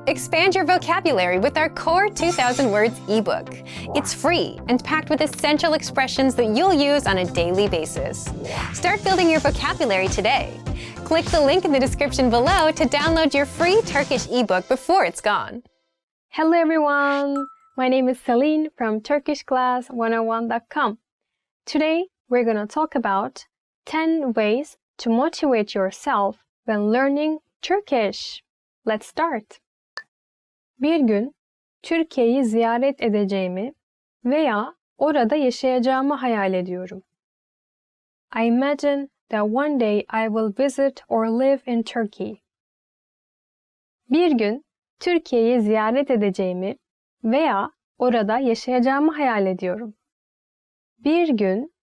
Expand your vocabulary with our Core 2000 Words ebook. It's free and packed with essential expressions that you'll use on a daily basis. Start building your vocabulary today. Click the link in the description below to download your free Turkish ebook before it's gone. Hello everyone! My name is Celine from TurkishClass101.com. Today we're going to talk about 10 ways to motivate yourself when learning Turkish. Let's start. Bir gün Türkiye'yi ziyaret edeceğimi veya orada yaşayacağımı hayal ediyorum. I imagine that one day I will visit or live in Turkey. Bir gün Türkiye'yi ziyaret edeceğimi veya orada yaşayacağımı hayal ediyorum. Bir gün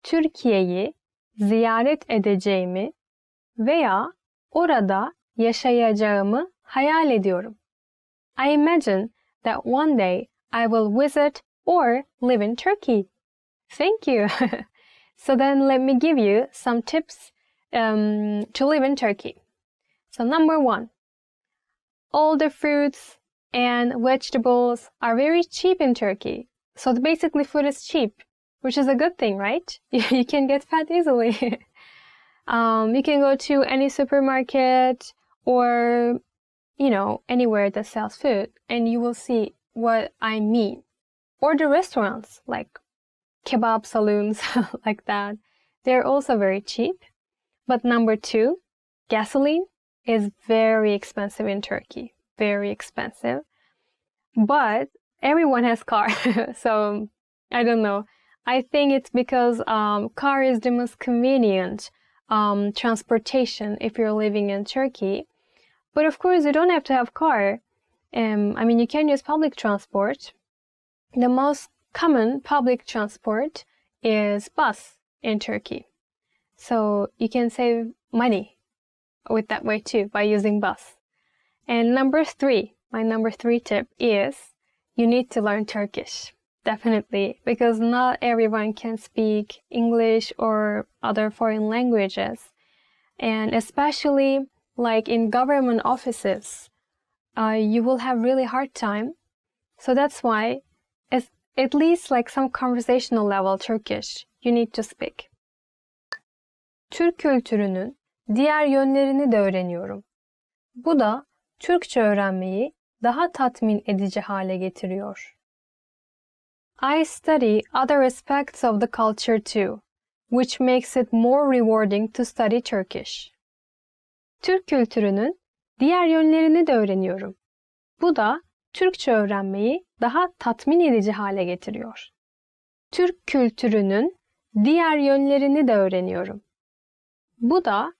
Türkiye'yi ziyaret edeceğimi veya orada yaşayacağımı hayal ediyorum. I imagine that one day I will visit or live in Turkey. Thank you. So then let me give you some tips to live in Turkey. So number 1, all the fruits and vegetables are very cheap in Turkey. So basically food is cheap, which is a good thing, right? You can get fat easily. You can go to any supermarket or anywhere that sells food, and you will see what I mean. Or the restaurants, like kebab saloons, like that. They're also very cheap. But number 2, gasoline is very expensive in Turkey. Very expensive. But everyone has car, so I don't know. I think it's because car is the most convenient transportation if you're living in Turkey. But of course, you don't have to have car. You can use public transport. The most common public transport is bus in Turkey. So you can save money with that way too, by using bus. And number 3, my number 3 tip is you need to learn Turkish. Definitely, because not everyone can speak English or other foreign languages. And especially like in government offices, you will have really hard time. So that's why at least like some conversational level Turkish you need to speak. Türk kültürünün diğer yönlerini de öğreniyorum. Bu da Türkçe öğrenmeyi daha tatmin edici hale getiriyor. I study other aspects of the culture too, which makes it more rewarding to study Turkish. Türk kültürünün diğer yönlerini de öğreniyorum. Bu da Türkçe öğrenmeyi daha tatmin edici hale getiriyor. Türk kültürünün diğer yönlerini de öğreniyorum. Bu da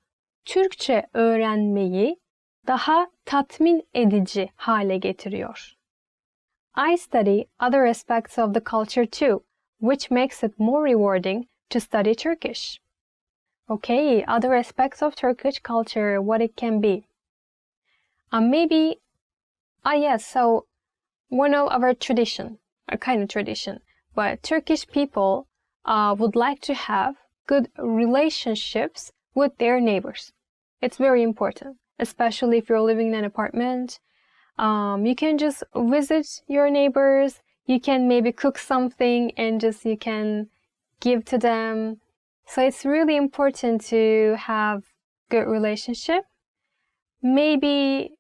Türkçe öğrenmeyi daha tatmin edici hale getiriyor. I study other aspects of the culture too, which makes it more rewarding to study Turkish. Okay, other aspects of Turkish culture, what it can be. So one of our tradition, a kind of tradition, but Turkish people would like to have good relationships with their neighbors. It's very important, especially if you're living in an apartment. You can just visit your neighbors. You can maybe cook something and you can give to them. So it's really important to have good relationship. Building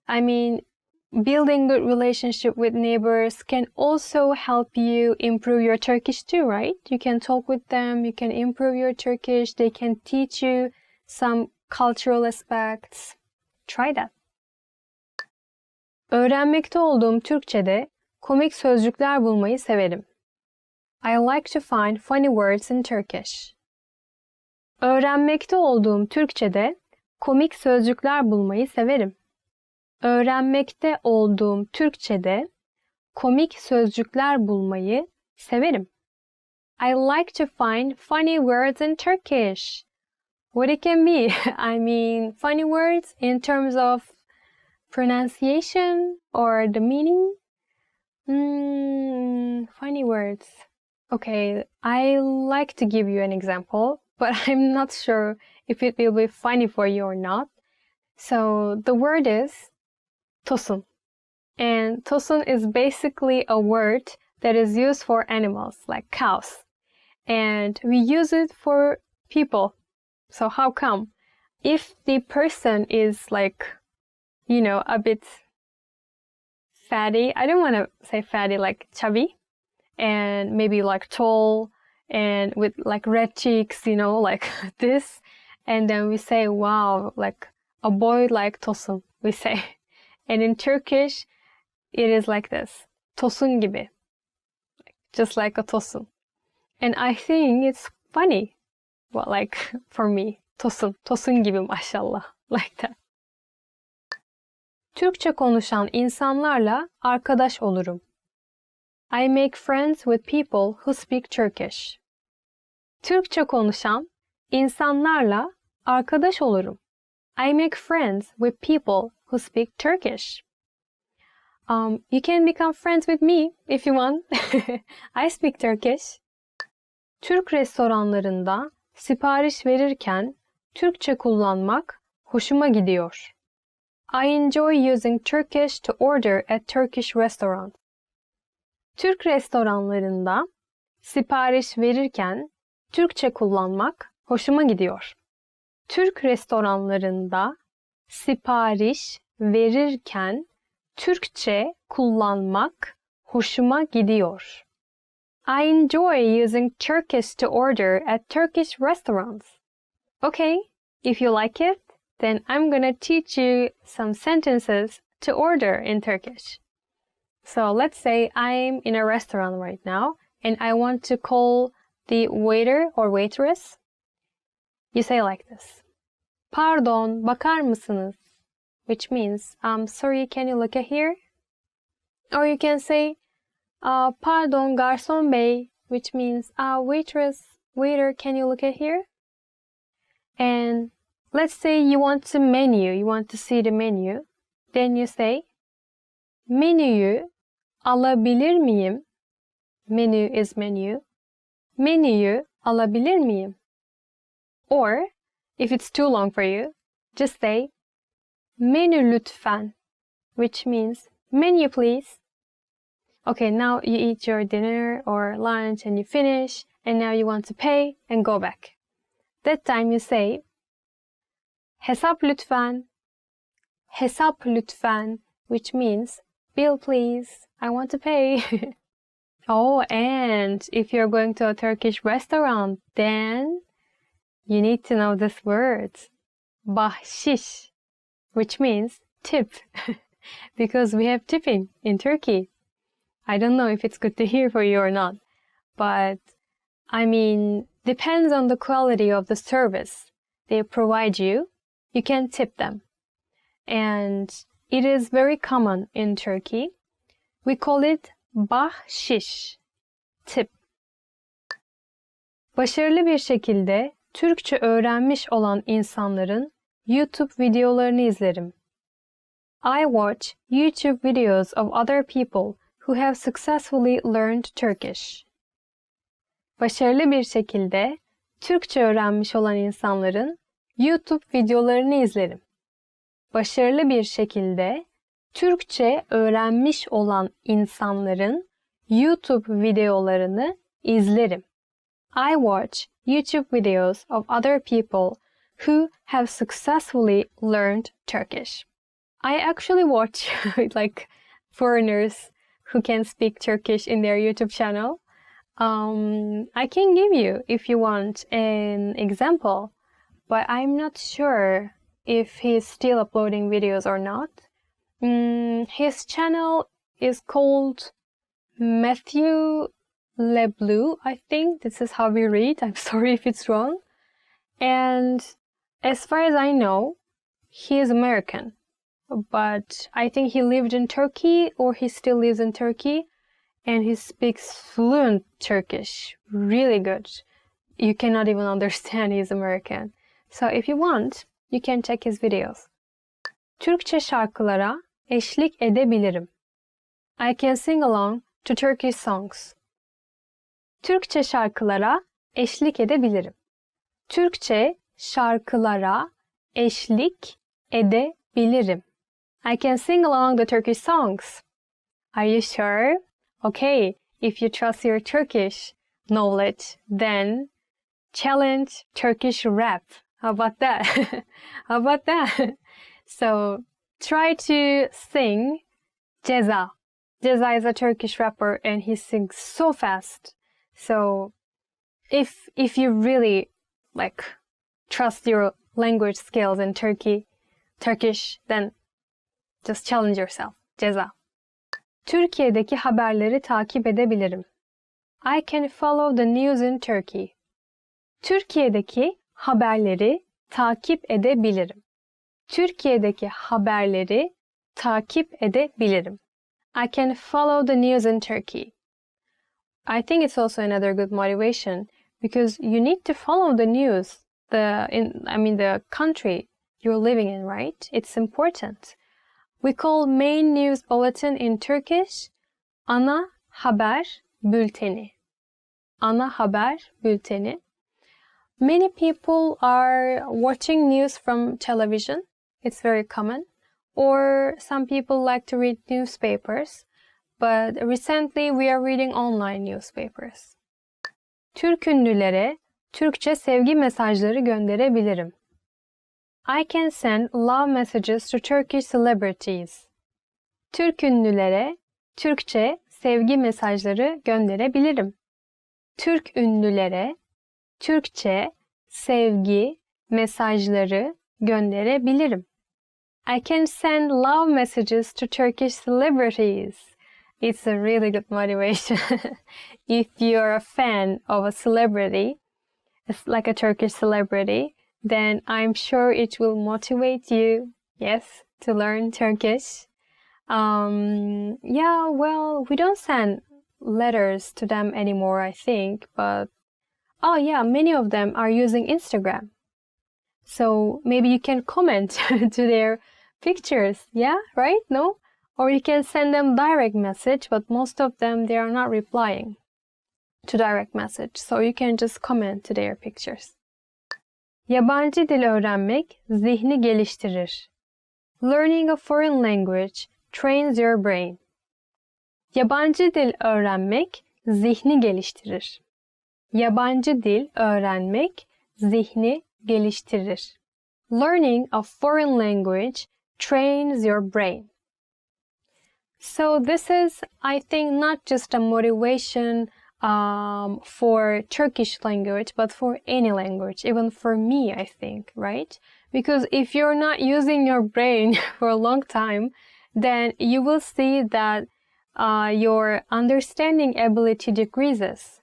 good relationship with neighbors can also help you improve your Turkish too, right? You can talk with them, you can improve your Turkish, they can teach you some cultural aspects. Try that. Öğrenmekte olduğum Türkçe'de komik sözcükler bulmayı severim. I like to find funny words in Turkish. Öğrenmekte olduğum Türkçe'de komik sözcükler bulmayı severim. Öğrenmekte olduğum Türkçe'de komik sözcükler bulmayı severim. I like to find funny words in Turkish. What it can be? Funny words in terms of pronunciation or the meaning? Funny words. Okay, I like to give you an example, but I'm not sure if it will be funny for you or not. So the word is tosun. And tosun is basically a word that is used for animals, like cows. And we use it for people. So how come? If the person is like, a bit fatty, I don't want to say fatty, like chubby, and maybe like tall, and with like red cheeks, like this. And then we say, wow, like a boy like tosun, we say. And in Turkish, it is like this. Tosun gibi. Just like a tosun. And I think it's funny. Well, like for me, tosun gibi maşallah. Like that. Türkçe konuşan insanlarla arkadaş olurum. I make friends with people who speak Turkish. Türkçe konuşan insanlarla arkadaş olurum. I make friends with people who speak Turkish. You can become friends with me if you want. I speak Turkish. Türk restoranlarında sipariş verirken Türkçe kullanmak hoşuma gidiyor. I enjoy using Turkish to order at Turkish restaurants. Türk restoranlarında sipariş verirken Türkçe kullanmak hoşuma gidiyor. Türk restoranlarında sipariş verirken Türkçe kullanmak hoşuma gidiyor. I enjoy using Turkish to order at Turkish restaurants. Okay, if you like it, then I'm gonna teach you some sentences to order in Turkish. So let's say I'm in a restaurant right now and I want to call the waiter or waitress. You say like this. Pardon, bakar mısınız? Which means, sorry, can you look at here? Or you can say, pardon, garson bey, which means, waitress, waiter, can you look at here? And let's say you want to see the menu. Then you say, menüyü alabilir miyim? Menu is menu. Menüyü alabilir miyim? Or, if it's too long for you, just say, menü lütfen, which means, menu please. Okay, now you eat your dinner or lunch and you finish, and now you want to pay and go back. That time you say, hesap lütfen. Hesap lütfen, which means, bill please, I want to pay. Oh, and if you're going to a Turkish restaurant, then you need to know this word, bahşiş, which means tip, because we have tipping in Turkey. I don't know if it's good to hear for you or not, but I mean, depends on the quality of the service they provide you, you can tip them. And it is very common in Turkey. We call it bahşiş, tip. Başarılı bir şekilde Türkçe öğrenmiş olan insanların YouTube videolarını izlerim. I watch YouTube videos of other people who have successfully learned Turkish. Başarılı bir şekilde Türkçe öğrenmiş olan insanların YouTube videolarını izlerim. Başarılı bir şekilde Türkçe öğrenmiş olan insanların YouTube videolarını izlerim. I watch YouTube videos of other people who have successfully learned Turkish. I actually watch like foreigners who can speak Turkish in their YouTube channel. I can give you, if you want, an example, but I'm not sure if he's still uploading videos or not. His channel is called Matthew LeBlue, I think. This is how we read. I'm sorry if it's wrong. And as far as I know, he is American. But I think he lived in Turkey, or he still lives in Turkey. And he speaks fluent Turkish. Really good. You cannot even understand he's American. So if you want, you can check his videos. Türkçe şarkılara eşlik edebilirim. I can sing along to Turkish songs. Türkçe şarkılara eşlik edebilirim. Türkçe şarkılara eşlik edebilirim. I can sing along the Turkish songs. Are you sure? Okay, if you trust your Turkish knowledge, then challenge Turkish rap. How about that? How about that? So try to sing Ceza. Ceza is a Turkish rapper and he sings so fast. So if you really trust your language skills in Turkish, then just challenge yourself. Ceza. Türkiye'deki haberleri takip edebilirim. I can follow the news in Turkey. Türkiye'deki haberleri takip edebilirim. Türkiye'deki haberleri takip edebilirim. I can follow the news in Turkey. I think it's also another good motivation because you need to follow the news, the country you're living in, right? It's important. We call main news bulletin in Turkish ana haber bülteni. Ana haber bülteni. Many people are watching news from television. It's very common. Or some people like to read newspapers. But recently we are reading online newspapers. Türk ünlülere Türkçe sevgi mesajları gönderebilirim. I can send love messages to Turkish celebrities. Türk ünlülere Türkçe sevgi mesajları gönderebilirim. Türk ünlülere Türkçe sevgi mesajları gönderebilirim. I can send love messages to Turkish celebrities. It's a really good motivation. If you're a fan of a celebrity, it's like a Turkish celebrity, then I'm sure it will motivate you, yes, to learn Turkish. We don't send letters to them anymore, I think, but many of them are using Instagram. So maybe you can comment to their pictures, yeah, right? No? Or you can send them direct message, but most of them, they are not replying to direct message. So you can just comment to their pictures. Yabancı dil öğrenmek zihni geliştirir. Learning a foreign language trains your brain. Yabancı dil öğrenmek zihni geliştirir. Yabancı dil öğrenmek zihni geliştirir. Learning a foreign language trains your brain. So this is, I think, not just a motivation for Turkish language, but for any language, even for me, I think, right? Because if you're not using your brain for a long time, then you will see that your understanding ability decreases.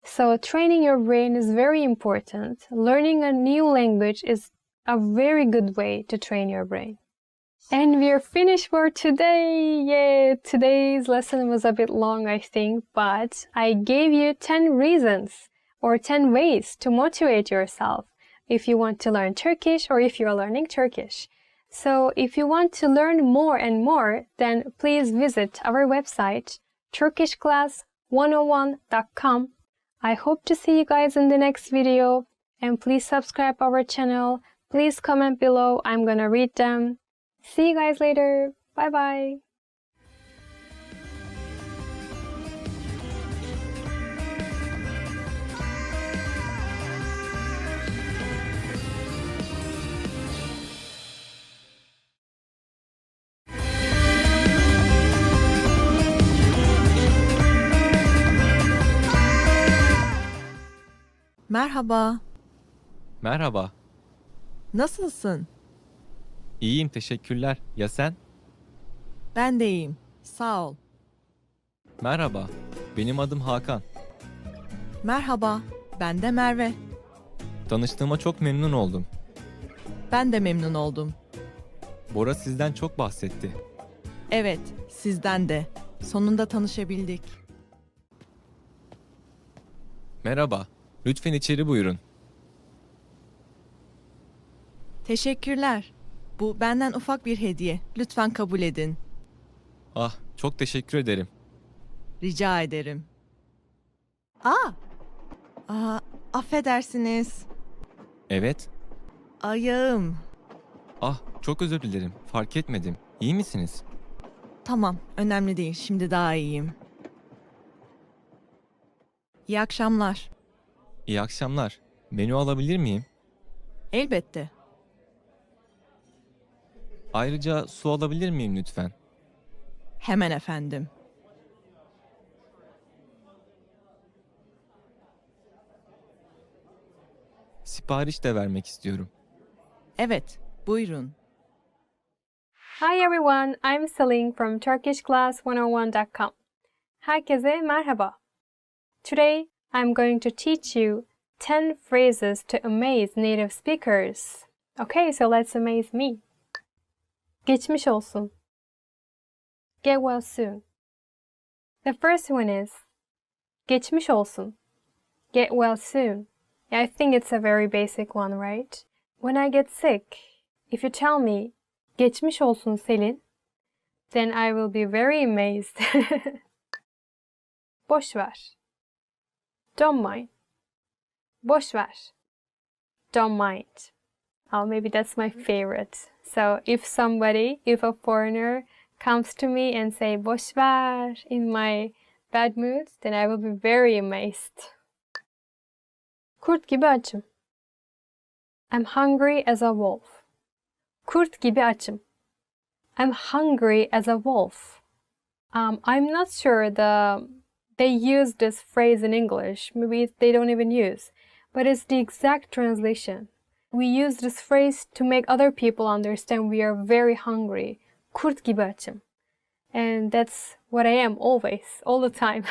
So training your brain is very important. Learning a new language is a very good way to train your brain. And we are finished for today. Yay! Today's lesson was a bit long, I think, but I gave you 10 reasons or 10 ways to motivate yourself if you want to learn Turkish or if you're learning Turkish. So if you want to learn more and more, then please visit our website, turkishclass101.com. I hope to see you guys in the next video, and please subscribe our channel. Please comment below. I'm gonna read them. See you guys later. Bye bye. Merhaba, Merhaba, nasılsın? iyiyim teşekkürler. Ya sen? Ben de iyiyim, sağ ol. Merhaba, benim adım Hakan. Merhaba, ben de Merve. Tanıştığıma çok memnun oldum. Ben de memnun oldum. Bora sizden çok bahsetti. Evet, sizden de. Sonunda tanışabildik. Merhaba, lütfen içeri buyurun. Teşekkürler. Bu benden ufak bir hediye. Lütfen kabul edin. Ah, çok teşekkür ederim. Rica ederim. Affedersiniz. Evet. Ayağım. Ah, çok özür dilerim. Fark etmedim. İyi misiniz? Tamam, önemli değil. Şimdi daha iyiyim. İyi akşamlar. İyi akşamlar. Menü alabilir miyim? Elbette. Ayrıca su alabilir miyim lütfen? Hemen efendim. Sipariş de vermek istiyorum. Evet, buyurun. Hi everyone, I'm Celine from turkishclass101.com. Herkese merhaba. Today, I'm going to teach you 10 phrases to amaze native speakers. Okay, so let's amaze me. Geçmiş olsun. Get well soon. The first one is geçmiş olsun. Get well soon. Yeah, I think it's a very basic one, right? When I get sick, if you tell me geçmiş olsun Selin, then I will be very amazed. Boş ver. Don't mind. Boş ver. Don't mind. Oh, maybe that's my favorite. So if a foreigner comes to me and say boş ver in my bad mood, then I will be very amazed. Kurt gibi açım. I'm hungry as a wolf. Kurt gibi açım. I'm hungry as a wolf. I'm not sure they use this phrase in English. Maybe they don't even use, but it's the exact translation. We use this phrase to make other people understand we are very hungry. Kurt gibi açım. And that's what I am always, all the time.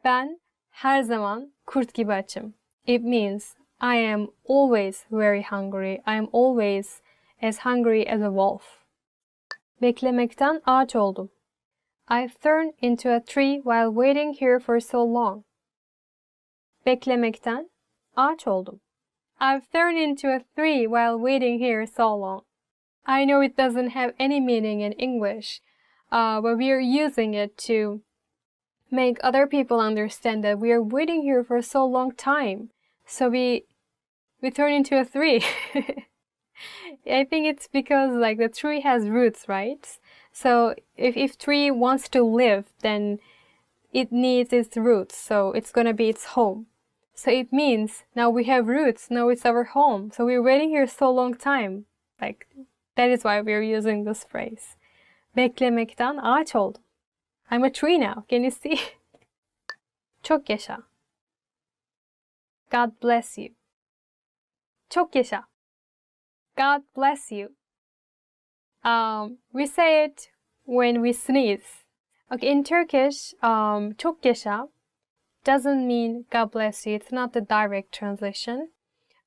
Ben her zaman kurt gibi açım. It means I am always very hungry. I am always as hungry as a wolf. Beklemekten ağaç oldum. I've turned into a tree while waiting here for so long. Beklemekten ağaç oldum. I've turned into a tree while waiting here so long. I know it doesn't have any meaning in English, but we are using it to make other people understand that we are waiting here for so long time. So we turn into a tree. I think it's because like the tree has roots, right? So if tree wants to live, then it needs its roots. So it's gonna be its home. So it means now we have roots. Now it's our home. So we're waiting here so long time. Like that is why we're using this phrase. Beklemekten ağaç oldum. I'm a tree now. Can you see? Çok yaşa. God bless you. Çok yaşa. God bless you. We say it when we sneeze. Okay, in Turkish, çok yaşa doesn't mean God bless you. It's not the direct translation.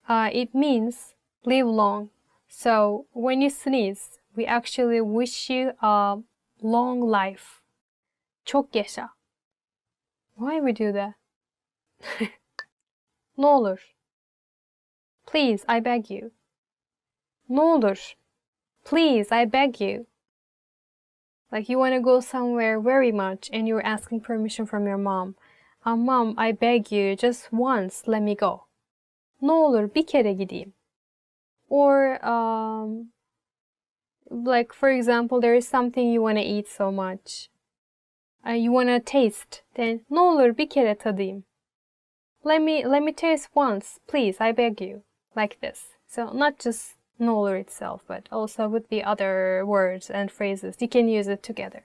It means live long. So when you sneeze, we actually wish you a long life. Çok yaşa. Why we do that? Ne olur. Please, I beg you. Ne olur. Please, I beg you. Like you want to go somewhere very much and you're asking permission from your mom. Mom, I beg you, just once let me go. Ne olur bir kere gideyim. Or like for example, there is something you want to eat so much. You want to taste. Then ne olur bir kere tadayım. Let me taste once, please, I beg you. Like this. So not just ne olur itself, but also with the other words and phrases. You can use it together.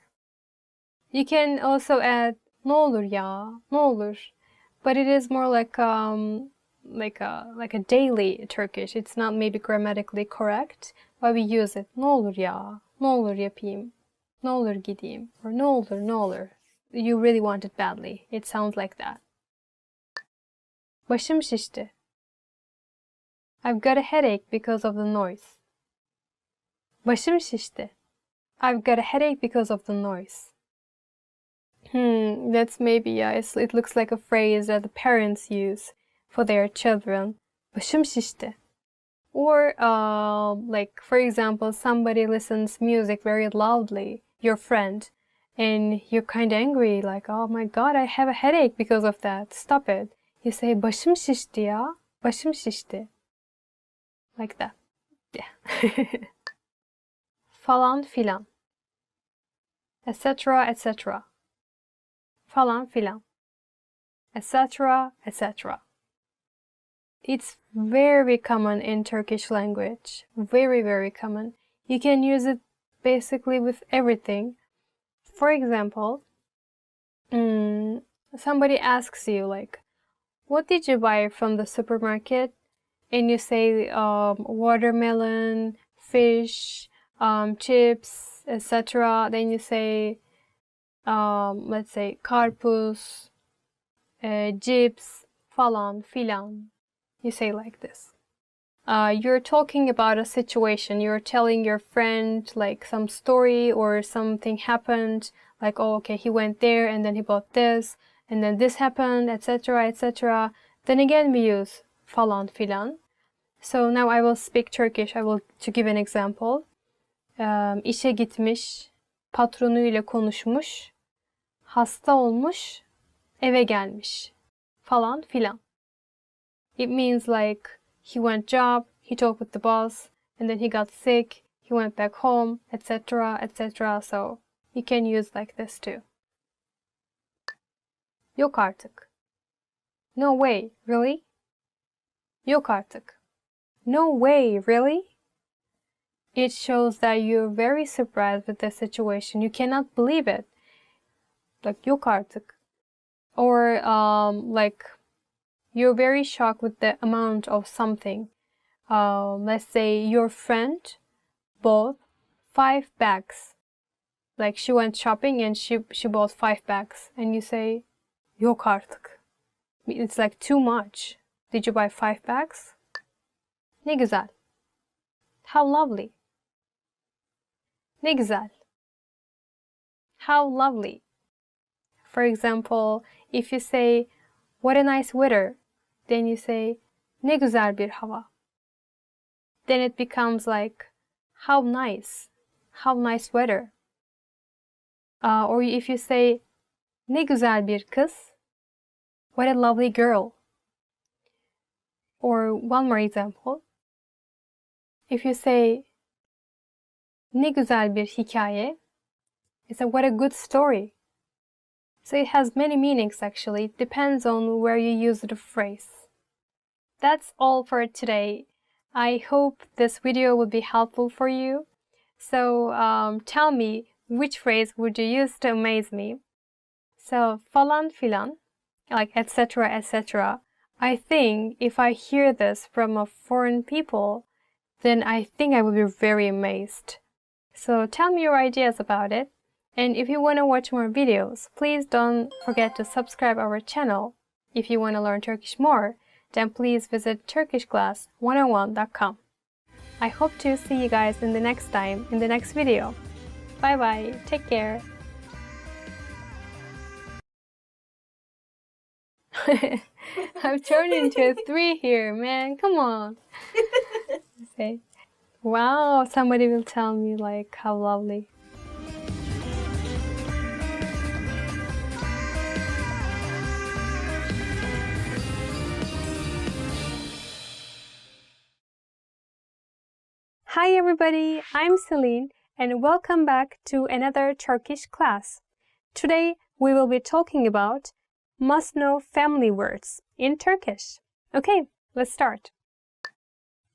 You can also add ne olur ya, ne olur. But it is more like a daily Turkish. It's not maybe grammatically correct, but we use it. Ne olur ya, ne olur yapayım, ne olur gideyim, or ne olur, ne olur. You really want it badly. It sounds like that. Başım şişti. I've got a headache because of the noise. Başım şişti. I've got a headache because of the noise. That's maybe, yeah, it looks like a phrase that the parents use for their children. Başım şişti. Or, like, for example, somebody listens music very loudly, your friend, and you're kind of angry, like, oh my god, I have a headache because of that. Stop it. You say, başım şişti ya, başım şişti. Like that. Yeah. falan filan, etc., etc. Falan filan, etc., etc. It's very common in Turkish language. Very, very common. You can use it basically with everything. For example, somebody asks you like, what did you buy from the supermarket? And you say watermelon, fish, chips, etc. Then you say, let's say karpuz, cips, falan filan. You say like this. You're talking about a situation. You're telling your friend like some story or something happened. Like, oh, okay, he went there and then he bought this and then this happened, etc., etc. Then again we use falan filan. So now I will speak Turkish. To give an example. İşe gitmiş, patronuyla konuşmuş, hasta olmuş, eve gelmiş, falan filan. It means like he went job, he talked with the boss, and then he got sick, he went back home, etc., etc. So you can use like this too. Yok artık. No way, really? Yok artık. No way, really? It shows that you're very surprised with the situation. You cannot believe it. Like yok artık. Or like you're very shocked with the amount of something. Let's say your friend bought 5 bags. Like she went shopping and she bought 5 bags. And you say, yok artık. It's like too much. Did you buy 5 bags? Ne güzel. How lovely. Ne güzel. How lovely. For example, if you say, what a nice weather, then you say, ne güzel bir hava. Then it becomes like, how nice weather. Or if you say, ne güzel bir kız, what a lovely girl. Or one more example. If you say, ne güzel bir hikaye, it's a what a good story. So it has many meanings actually. It depends on where you use the phrase. That's all for today. I hope this video will be helpful for you. So tell me, which phrase would you use to amaze me? So falan filan, like etc., etc. I think if I hear this from a foreign people, then I think I will be very amazed. So tell me your ideas about it. And if you want to watch more videos, please don't forget to subscribe our channel. If you want to learn Turkish more, then please visit turkishclass101.com. I hope to see you guys in the next video. Bye bye, take care. I've turned into a 3 here, man, come on. Say, wow, somebody will tell me like how lovely. Hi everybody, I'm Celine and welcome back to another Turkish class. Today we will be talking about must-know family words in Turkish. Okay, let's start.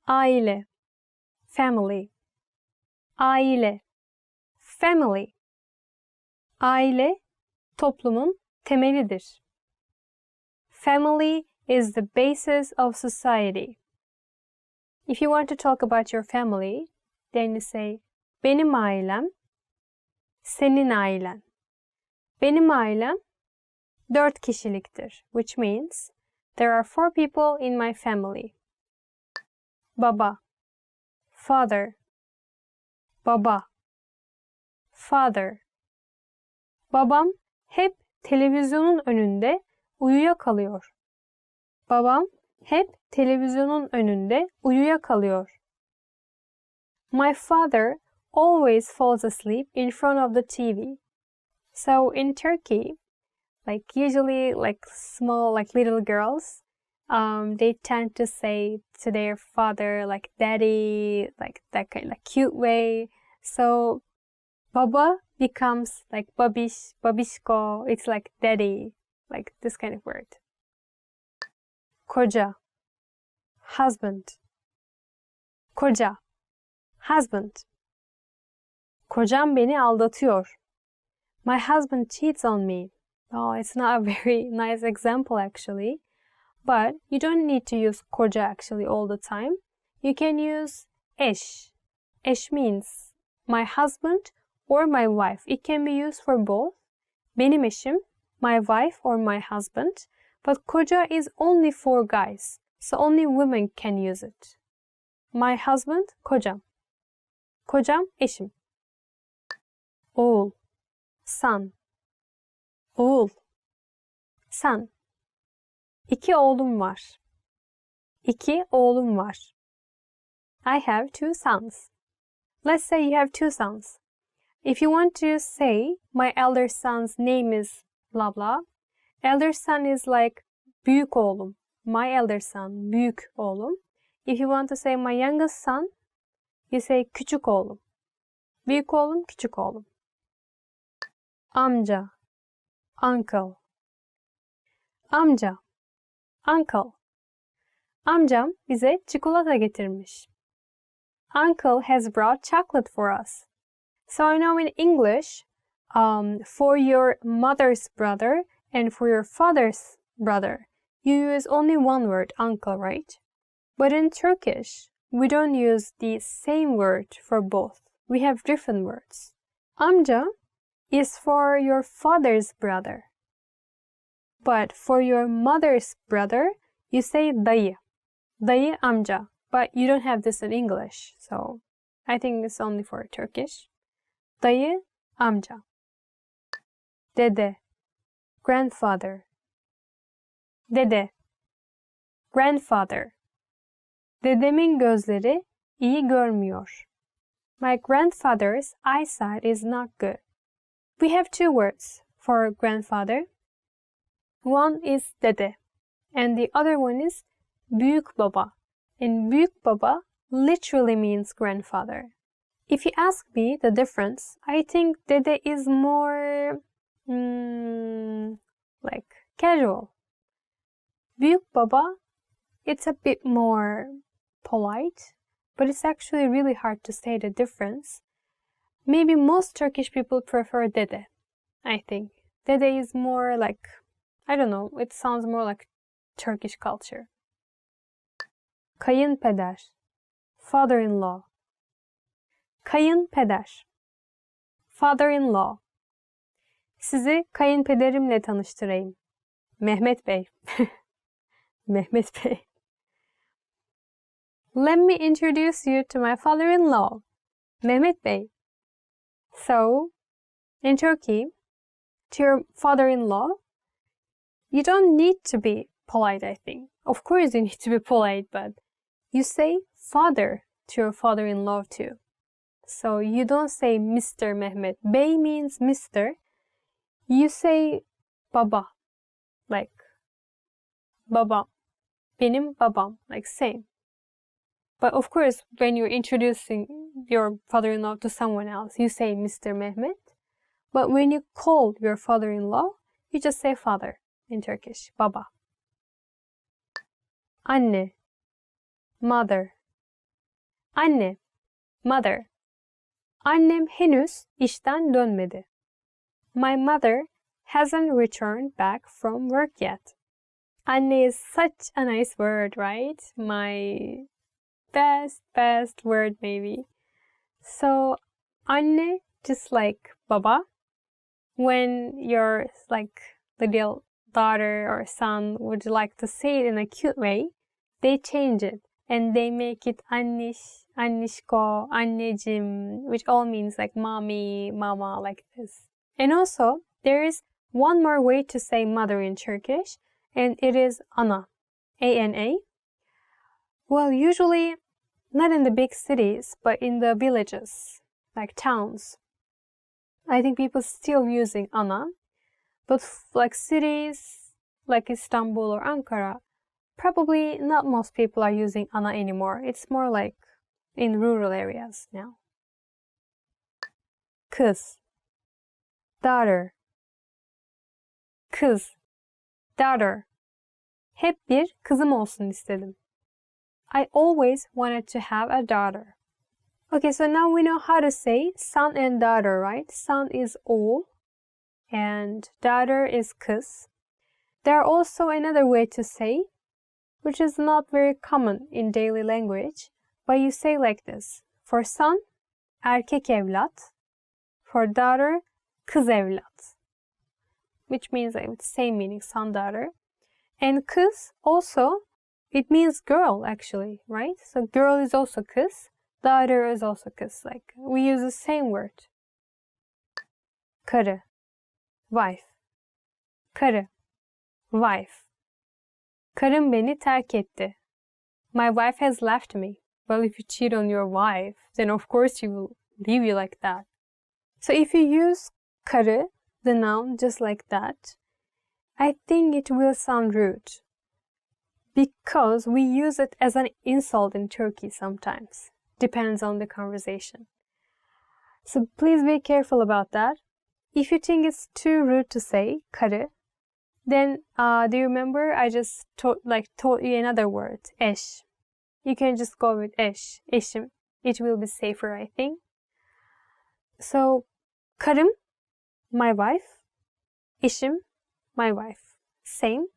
Aile, family. Aile, family. Aile, toplumun temelidir. Family is the basis of society. If you want to talk about your family, then you say, benim ailem, senin ailen. Benim ailem 4 kişiliktir, which means there are 4 people in my family. Baba, father. Baba, father. Babam hep televizyonun önünde uyuyakalıyor. Babam hep televizyonun önünde uyuyakalıyor. My father always falls asleep in front of the TV. So in Turkey, like usually like small like little girls, they tend to say to their father like daddy, like that kind of cute way. So baba becomes like babish, babishko. It's like daddy, like this kind of word. Koca, husband. Koca, husband. Kocam beni aldatıyor. My husband cheats on me. Oh, it's not a very nice example actually. But you don't need to use koca actually all the time. You can use eş. Eş means my husband or my wife. It can be used for both. Benim eşim, my wife or my husband. But koca is only for guys. So only women can use it. My husband, kocam. Kocam, eşim. Oğul, son. Oğul, son. İki oğlum var. İki oğlum var. I have two sons. Let's say you have two sons. If you want to say my elder son's name is blah blah, elder son is like büyük oğlum. My elder son, büyük oğlum. If you want to say my youngest son, you say küçük oğlum. Büyük oğlum, küçük oğlum. Amca, uncle. Amca, uncle. Amcam bize çikolata getirmiş. Uncle has brought chocolate for us. So I know in English, for your mother's brother and for your father's brother, you use only one word, uncle, right? But in Turkish, we don't use the same word for both. We have different words. Amca is for your father's brother. But for your mother's brother, you say dayı. Dayı amca. But you don't have this in English, so I think it's only for Turkish. Dayı amca. Dede, grandfather. Dede, grandfather. Dedemin gözleri iyi görmüyor. My grandfather's eyesight is not good. We have two words for grandfather. One is dede, and the other one is büyük baba. And büyük baba literally means grandfather. If you ask me the difference, I think dede is more like casual. Büyük baba, it's a bit more polite, but it's actually really hard to say the difference. Maybe most Turkish people prefer dede, I think. Dede is more like, I don't know, it sounds more like Turkish culture. Kayınpeder, father-in-law. Kayınpeder, father-in-law. Sizi kayınpederimle tanıştırayım. Mehmet Bey. Mehmet Bey. Let me introduce you to my father-in-law, Mehmet Bey. So, in Turkey, to your father-in-law, you don't need to be polite, I think. Of course you need to be polite, but you say father to your father-in-law too. So you don't say Mr. Mehmet. Bey means Mr. You say baba, like baba. Benim babam, like same. But of course, when you're introducing your father-in-law to someone else, you say Mr. Mehmet. But when you call your father-in-law, you just say father in Turkish, baba. Anne, mother. Anne, mother. Annem henüz işten dönmedi. My mother hasn't returned back from work yet. Anne is such a nice word, right? My best word maybe. So, anne, just like baba. When your like little daughter or son would like to say it in a cute way, they change it and they make it anniş, annişko, anneciğim, which all means like mommy, mama, like this. And also, there is one more way to say mother in Turkish, and it is ana, A-N-A. Well, usually not in the big cities, but in the villages, like towns. I think people still using ana, but like cities, like Istanbul or Ankara, probably not most people are using ana anymore. It's more like in rural areas now. kız, daughter, kız, daughter. Hep bir kızım olsun istedim. I always wanted to have a daughter. Okay, so now we know how to say son and daughter, right? Son is oğul and daughter is kız. There are also another way to say, which is not very common in daily language, but you say like this. For son, erkek evlat. For daughter, kız evlat. Which means like same meaning, son, daughter. And kız also, it means girl actually, right? So girl is also kız, daughter is also kız. Like we use the same word. Karı, wife. Karı, wife. Karım beni terk etti. My wife has left me. Well, if you cheat on your wife, then of course she will leave you like that. So if you use karı, the noun, just like that, I think it will sound rude because we use it as an insult in Turkey sometimes. Depends on the conversation. So please be careful about that. If you think it's too rude to say karı, then do you remember I just taught you another word, eş. You can just go with eş, eşim. It will be safer, I think. So karım, my wife. Eşim, my wife. Same.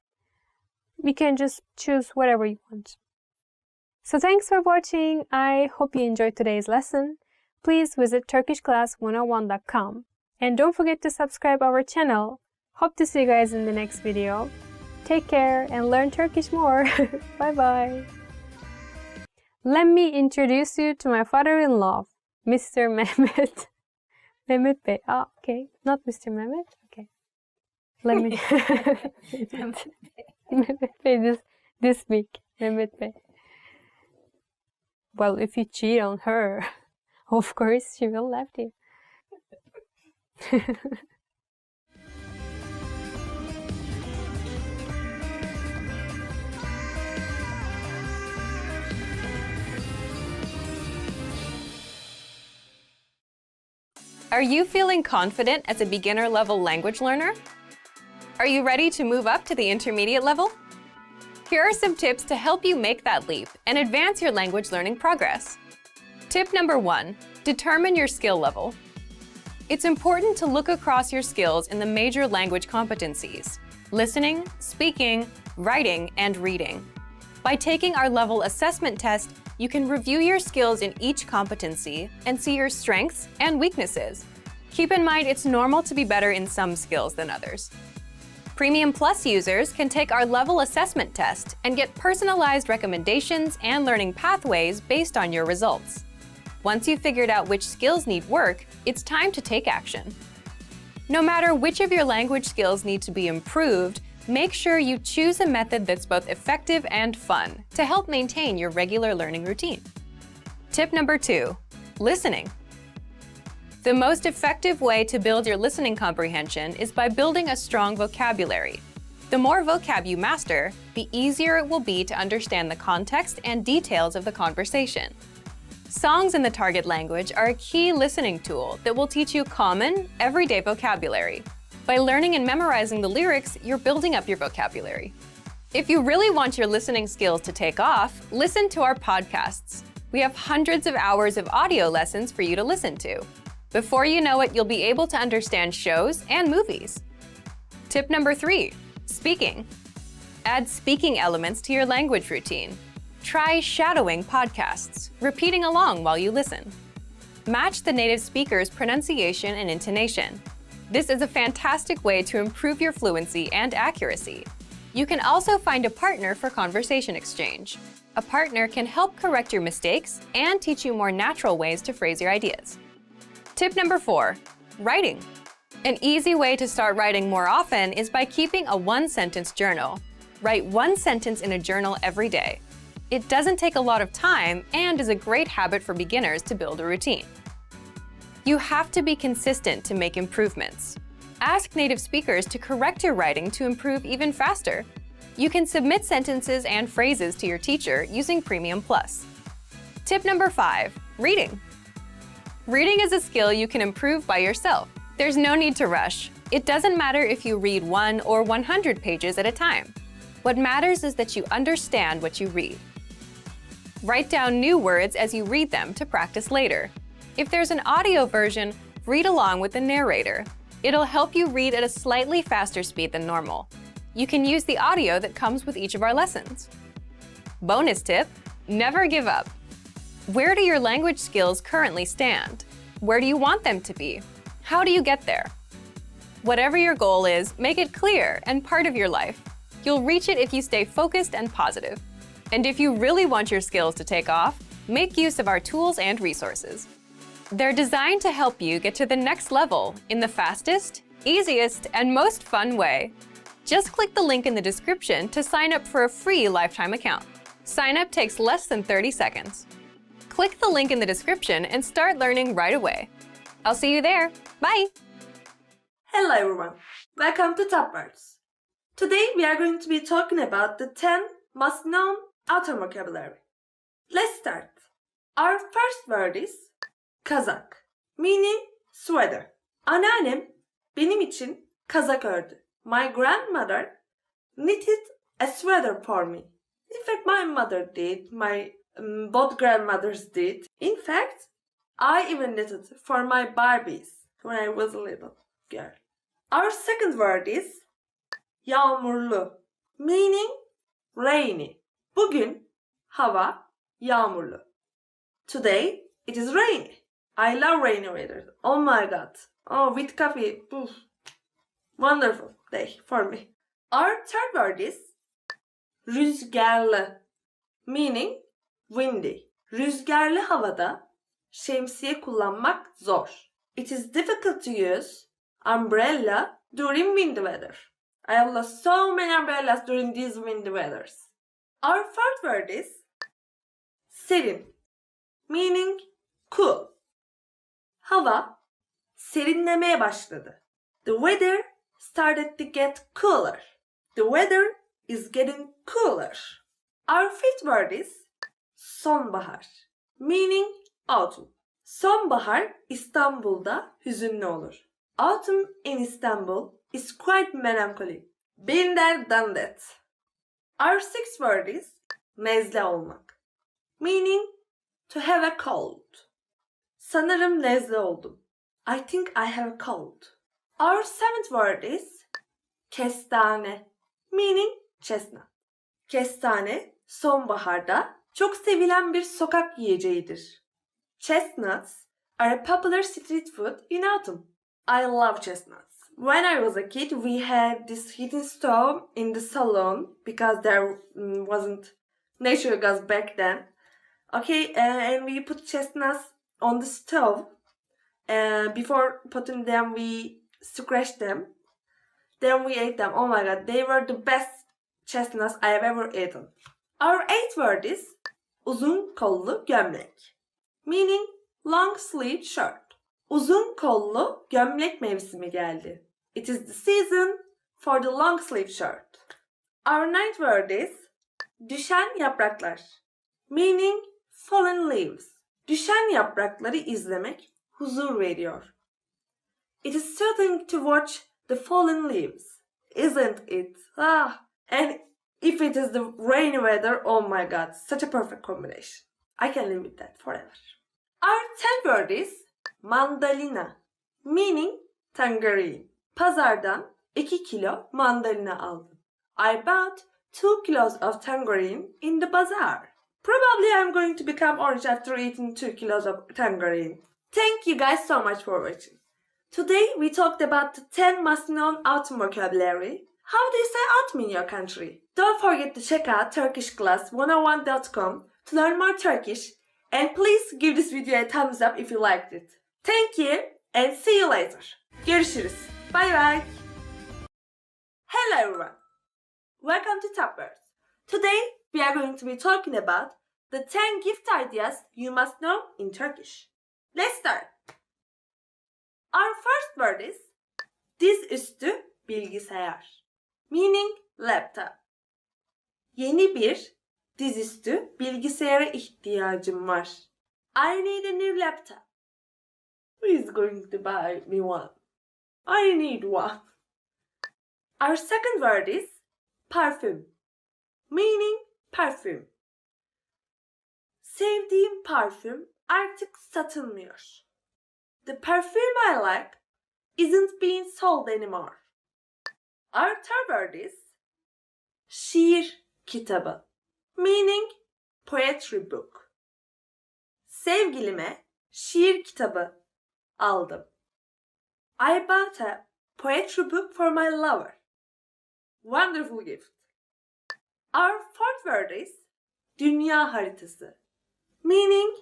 You can just choose whatever you want. So thanks for watching. I hope you enjoyed today's lesson. Please visit turkishclass101.com and don't forget to subscribe our channel. Hope to see you guys in the next video. Take care and learn Turkish more. Bye bye. Let me introduce you to my father-in-law, Mr. Mehmet. Mehmet Bey. Ah, okay. Not Mr. Mehmet. Okay. Let me. Mehmet Bey this week. Mehmet Bey. Well, if you cheat on her, of course she will left you. Are you feeling confident as a beginner level language learner? Are you ready to move up to the intermediate level? Here are some tips to help you make that leap and advance your language learning progress. Tip number 1, determine your skill level. It's important to look across your skills in the major language competencies: listening, speaking, writing, and reading. By taking our level assessment test, you can review your skills in each competency and see your strengths and weaknesses. Keep in mind it's normal to be better in some skills than others. Premium Plus users can take our level assessment test and get personalized recommendations and learning pathways based on your results. Once you've figured out which skills need work, it's time to take action. No matter which of your language skills need to be improved, make sure you choose a method that's both effective and fun to help maintain your regular learning routine. Tip number 2, listening. The most effective way to build your listening comprehension is by building a strong vocabulary. The more vocab you master, the easier it will be to understand the context and details of the conversation. Songs in the target language are a key listening tool that will teach you common, everyday vocabulary. By learning and memorizing the lyrics, you're building up your vocabulary. If you really want your listening skills to take off, listen to our podcasts. We have hundreds of hours of audio lessons for you to listen to. Before you know it, you'll be able to understand shows and movies. Tip number 3, speaking. Add speaking elements to your language routine. Try shadowing podcasts, repeating along while you listen. Match the native speaker's pronunciation and intonation. This is a fantastic way to improve your fluency and accuracy. You can also find a partner for conversation exchange. A partner can help correct your mistakes and teach you more natural ways to phrase your ideas. Tip number 4, writing. An easy way to start writing more often is by keeping a one-sentence journal. Write one sentence in a journal every day. It doesn't take a lot of time and is a great habit for beginners to build a routine. You have to be consistent to make improvements. Ask native speakers to correct your writing to improve even faster. You can submit sentences and phrases to your teacher using Premium Plus. Tip number 5, reading. Reading is a skill you can improve by yourself. There's no need to rush. It doesn't matter if you read 1 or 100 pages at a time. What matters is that you understand what you read. Write down new words as you read them to practice later. If there's an audio version, read along with the narrator. It'll help you read at a slightly faster speed than normal. You can use the audio that comes with each of our lessons. Bonus tip: never give up. Where do your language skills currently stand? Where do you want them to be? How do you get there? Whatever your goal is, make it clear and part of your life. You'll reach it if you stay focused and positive. And if you really want your skills to take off, make use of our tools and resources. They're designed to help you get to the next level in the fastest, easiest, and most fun way. Just click the link in the description to sign up for a free lifetime account. Sign up takes less than 30 seconds. Click the link in the description and start learning right away. I'll see you there. Bye! Hello everyone, welcome to Top Words. Today we are going to be talking about the 10 must known outer vocabulary. Let's start. Our first word is kazak, meaning sweater. Anneannem benim için kazak ördü. My grandmother knitted a sweater for me. In fact, my mother did, both grandmothers did. In fact, I even knitted for my Barbies when I was a little girl. Our second word is yağmurlu, meaning rainy. Bugün hava yağmurlu. Today it is rainy. I love rainy weather. Oh my god. Oh, with coffee. Oof. Wonderful day for me. Our third word is rüzgarlı, meaning windy. Rüzgarlı havada şemsiye kullanmak zor. It is difficult to use umbrella during windy weather. I have lost so many umbrellas during these windy weathers. Our fourth word is serin, meaning cool. Hava serinlemeye başladı. The weather started to get cooler. The weather is getting cooler. Our fifth word is sonbahar, meaning autumn. Sonbahar İstanbul'da hüzünlü olur. Autumn in Istanbul is quite melancholy. Been there, done that. Our sixth word is nezle olmak, meaning to have a cold. Sanırım nezle oldum. I think I have a cold. Our seventh word is kestane, meaning chestnut. Kestane sonbaharda çok sevilen bir sokak yiyeceğidir. Chestnuts are a popular street food in autumn. I love chestnuts. When I was a kid, we had this heating stove in the salon because there wasn't natural gas back then. Okay, and we put chestnuts on the stove. Before putting them, we scratched them. Then we ate them. Oh my god, they were the best chestnuts I have ever eaten. Our eighth word is uzun kollu gömlek, meaning long sleeve shirt. Uzun kollu gömlek mevsimi geldi. It is the season for the long sleeve shirt. Our ninth word is düşen yapraklar, meaning fallen leaves. Düşen yaprakları izlemek huzur veriyor. It is soothing to watch the fallen leaves, isn't it? And if it is the rainy weather, oh my god, such a perfect combination. I can live with that forever. Our 10th word is mandalina, meaning tangerine. Pazardan 2 kilo mandalina aldım. I bought 2 kilos of tangerine in the bazaar. Probably I'm going to become orange after eating 2 kilos of tangerine. Thank you guys so much for watching. Today we talked about the 10 must-known autumn vocabulary. How do you say autumn in your country? Don't forget to check out turkishclass101.com to learn more Turkish, and please give this video a thumbs up if you liked it. Thank you and see you later. Görüşürüz. Bye bye. Hello everyone. Welcome to Top Words. Today we are going to be talking about the 10 gift ideas you must know in Turkish. Let's start. Our first word is dizüstü bilgisayar, meaning laptop. Yeni bir dizüstü bilgisayara ihtiyacım var. I need a new laptop. Who is going to buy me one? I need one. Our second word is parfüm, meaning perfume. Sevdiğim parfüm artık satılmıyor. The perfume I like isn't being sold anymore. Our third word is şiir kitabı, meaning poetry book. Sevgilime şiir kitabı aldım. I bought a poetry book for my lover. Wonderful gift. Our fourth word is dünya haritası, meaning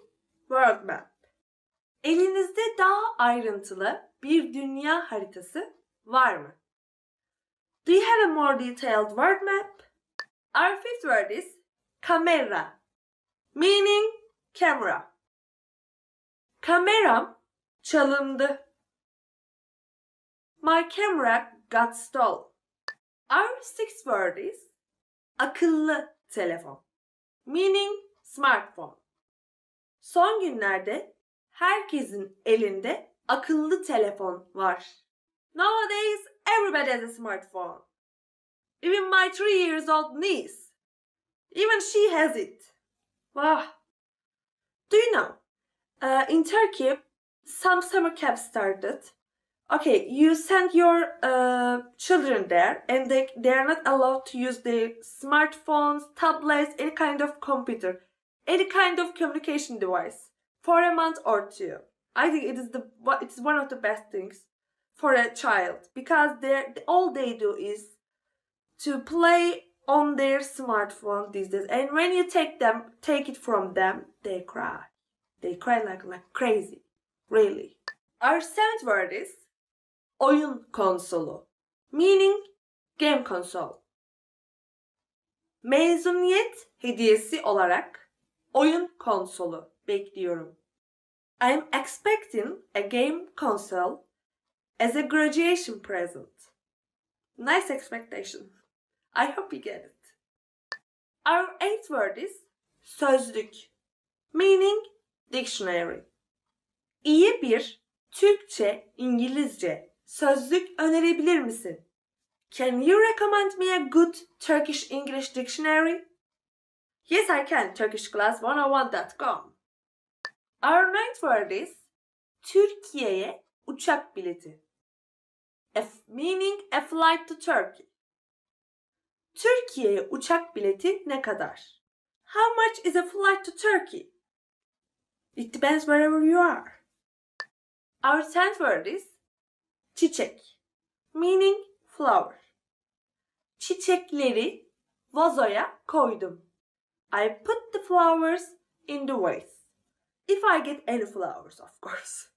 world map. Elinizde daha ayrıntılı bir dünya haritası var mı? Do you have a more detailed world map? Our fifth word is kamera, meaning camera. Kameram çalındı. My camera got stolen. Our sixth word is akıllı telefon, meaning smartphone. Son günlerde herkesin elinde akıllı telefon var. Nowadays, everybody has a smartphone. Even my 3-year-old niece. Even she has it. Wow. Do you know, in Turkey, some summer camps started. Okay, you send your children there and they are not allowed to use their smartphones, tablets, any kind of computer, any kind of communication device for a month or two. I think it's one of the best things for a child because all they do is to play on their smartphone these days. And when you take it from them, they cry. They cry like crazy. Really. Our seventh word is oyun konsolu, meaning game console. Mezuniyet hediyesi olarak oyun konsolu bekliyorum. I am expecting a game console as a graduation present. Nice expectation. I hope you get it. Our eighth word is sözlük, meaning dictionary. İyi bir Türkçe, İngilizce sözlük önerebilir misin? Can you recommend me a good Turkish English dictionary? Yes, I can. TurkishClass101.com. Our ninth word is Türkiye'ye uçak bileti. Meaning a flight to Turkey. Türkiye'ye uçak bileti ne kadar? How much is a flight to Turkey? It depends wherever you are. Our tenth word is çiçek, meaning flower. Çiçekleri vazoya koydum. I put the flowers in the vase. If I get any flowers, of course.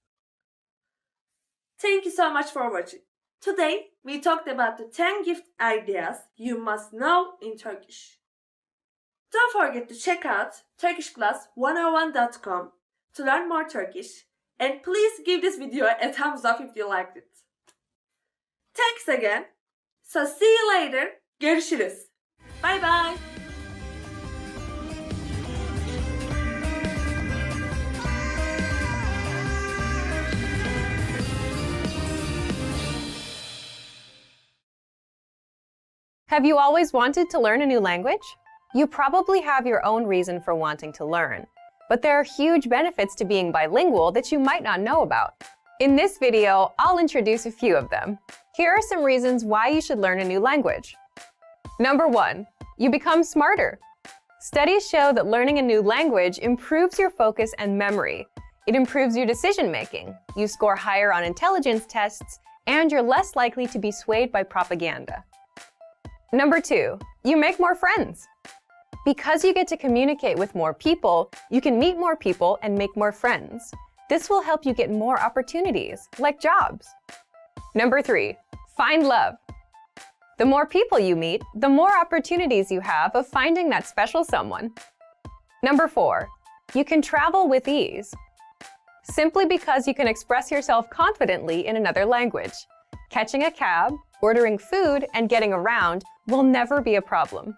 Thank you so much for watching. Today, we talked about the 10 gift ideas you must know in Turkish. Don't forget to check out TurkishClass101.com to learn more Turkish, and please give this video a thumbs up if you liked it. Thanks again. So see you later. Görüşürüz. Bye bye. Have you always wanted to learn a new language? You probably have your own reason for wanting to learn, but there are huge benefits to being bilingual that you might not know about. In this video, I'll introduce a few of them. Here are some reasons why you should learn a new language. Number 1, you become smarter. Studies show that learning a new language improves your focus and memory. It improves your decision-making. You score higher on intelligence tests, and you're less likely to be swayed by propaganda. Number 2, you make more friends. Because you get to communicate with more people, you can meet more people and make more friends. This will help you get more opportunities, like jobs. Number 3, find love. The more people you meet, the more opportunities you have of finding that special someone. Number 4, you can travel with ease. Simply because you can express yourself confidently in another language. Catching a cab, ordering food, and getting around will never be a problem.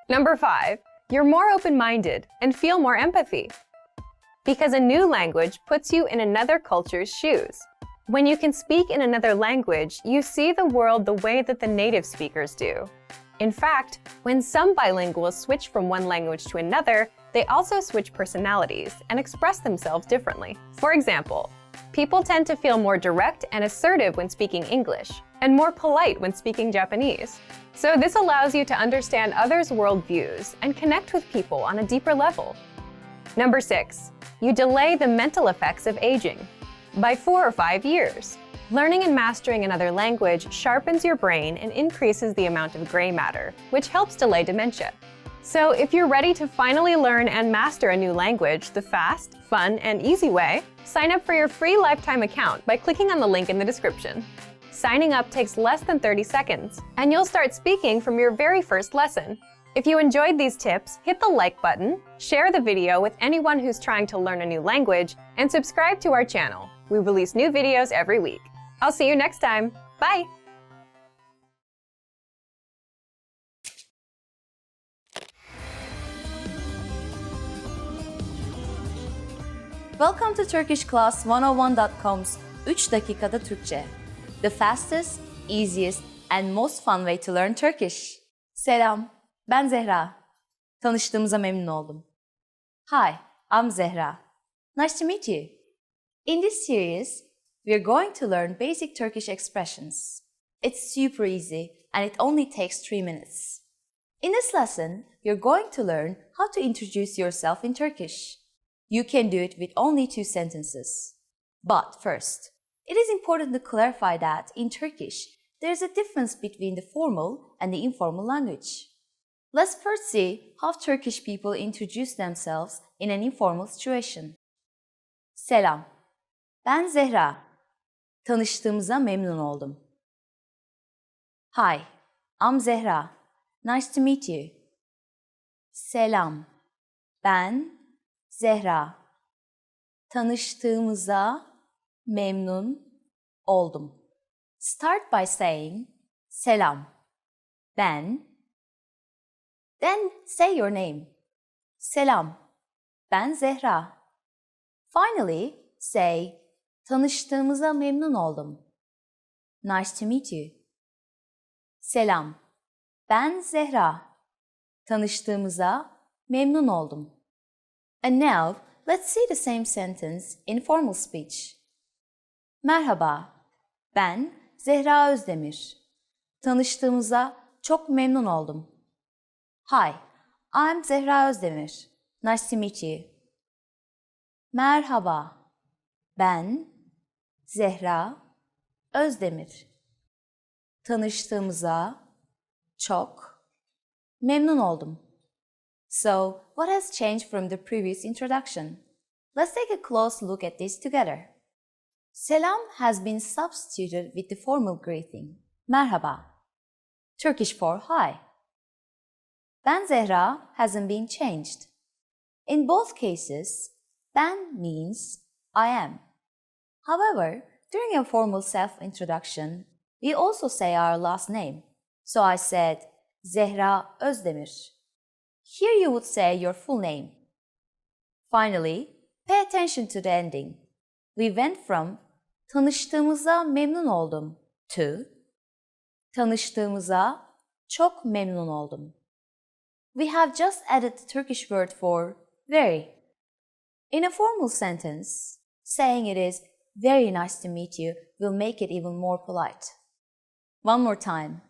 Number 5, you're more open-minded and feel more empathy. Because a new language puts you in another culture's shoes. When you can speak in another language, you see the world the way that the native speakers do. In fact, when some bilinguals switch from one language to another, they also switch personalities and express themselves differently. For example, people tend to feel more direct and assertive when speaking English, and more polite when speaking Japanese. So this allows you to understand others' worldviews and connect with people on a deeper level. Number 6, you delay the mental effects of aging by 4 or 5 years. Learning and mastering another language sharpens your brain and increases the amount of gray matter, which helps delay dementia. So if you're ready to finally learn and master a new language the fast, fun, and easy way, sign up for your free lifetime account by clicking on the link in the description. Signing up takes less than 30 seconds, and you'll start speaking from your very first lesson. If you enjoyed these tips, hit the like button, share the video with anyone who's trying to learn a new language, and subscribe to our channel. We release new videos every week. I'll see you next time. Bye! Welcome to TurkishClass101.com's 3 dakikada Türkçe. The fastest, easiest, and most fun way to learn Turkish. Selam, ben Zehra. Tanıştığımıza memnun oldum. Hi, I'm Zehra. Nice to meet you. In this series, we are going to learn basic Turkish expressions. It's super easy and it only takes 3 minutes. In this lesson, you're going to learn how to introduce yourself in Turkish. You can do it with only 2 sentences. But first, it is important to clarify that in Turkish, there is a difference between the formal and the informal language. Let's first see how Turkish people introduce themselves in an informal situation. Selam, ben Zehra. Tanıştığımıza memnun oldum. Hi, I'm Zehra. Nice to meet you. Selam, ben Zehra. Tanıştığımıza memnun oldum. Start by saying selam, ben. Then say your name. Selam, ben Zehra. Finally, say tanıştığımıza memnun oldum. Nice to meet you. Selam, ben Zehra. Tanıştığımıza memnun oldum. And now, let's see the same sentence in formal speech. Merhaba, ben Zehra Özdemir. Tanıştığımıza çok memnun oldum. Hi, I'm Zehra Özdemir. Nice to meet you. Merhaba, ben Zehra Özdemir. Tanıştığımıza çok memnun oldum. So, what has changed from the previous introduction? Let's take a close look at this together. Selam has been substituted with the formal greeting, merhaba, Turkish for hi. Ben Zehra hasn't been changed. In both cases, ben means I am. However, during a formal self-introduction, we also say our last name. So I said Zehra Özdemir. Here you would say your full name. Finally, pay attention to the ending. We went from tanıştığımıza memnun oldum to tanıştığımıza çok memnun oldum. We have just added the Turkish word for very. In a formal sentence, saying it is very nice to meet you will make it even more polite. One more time.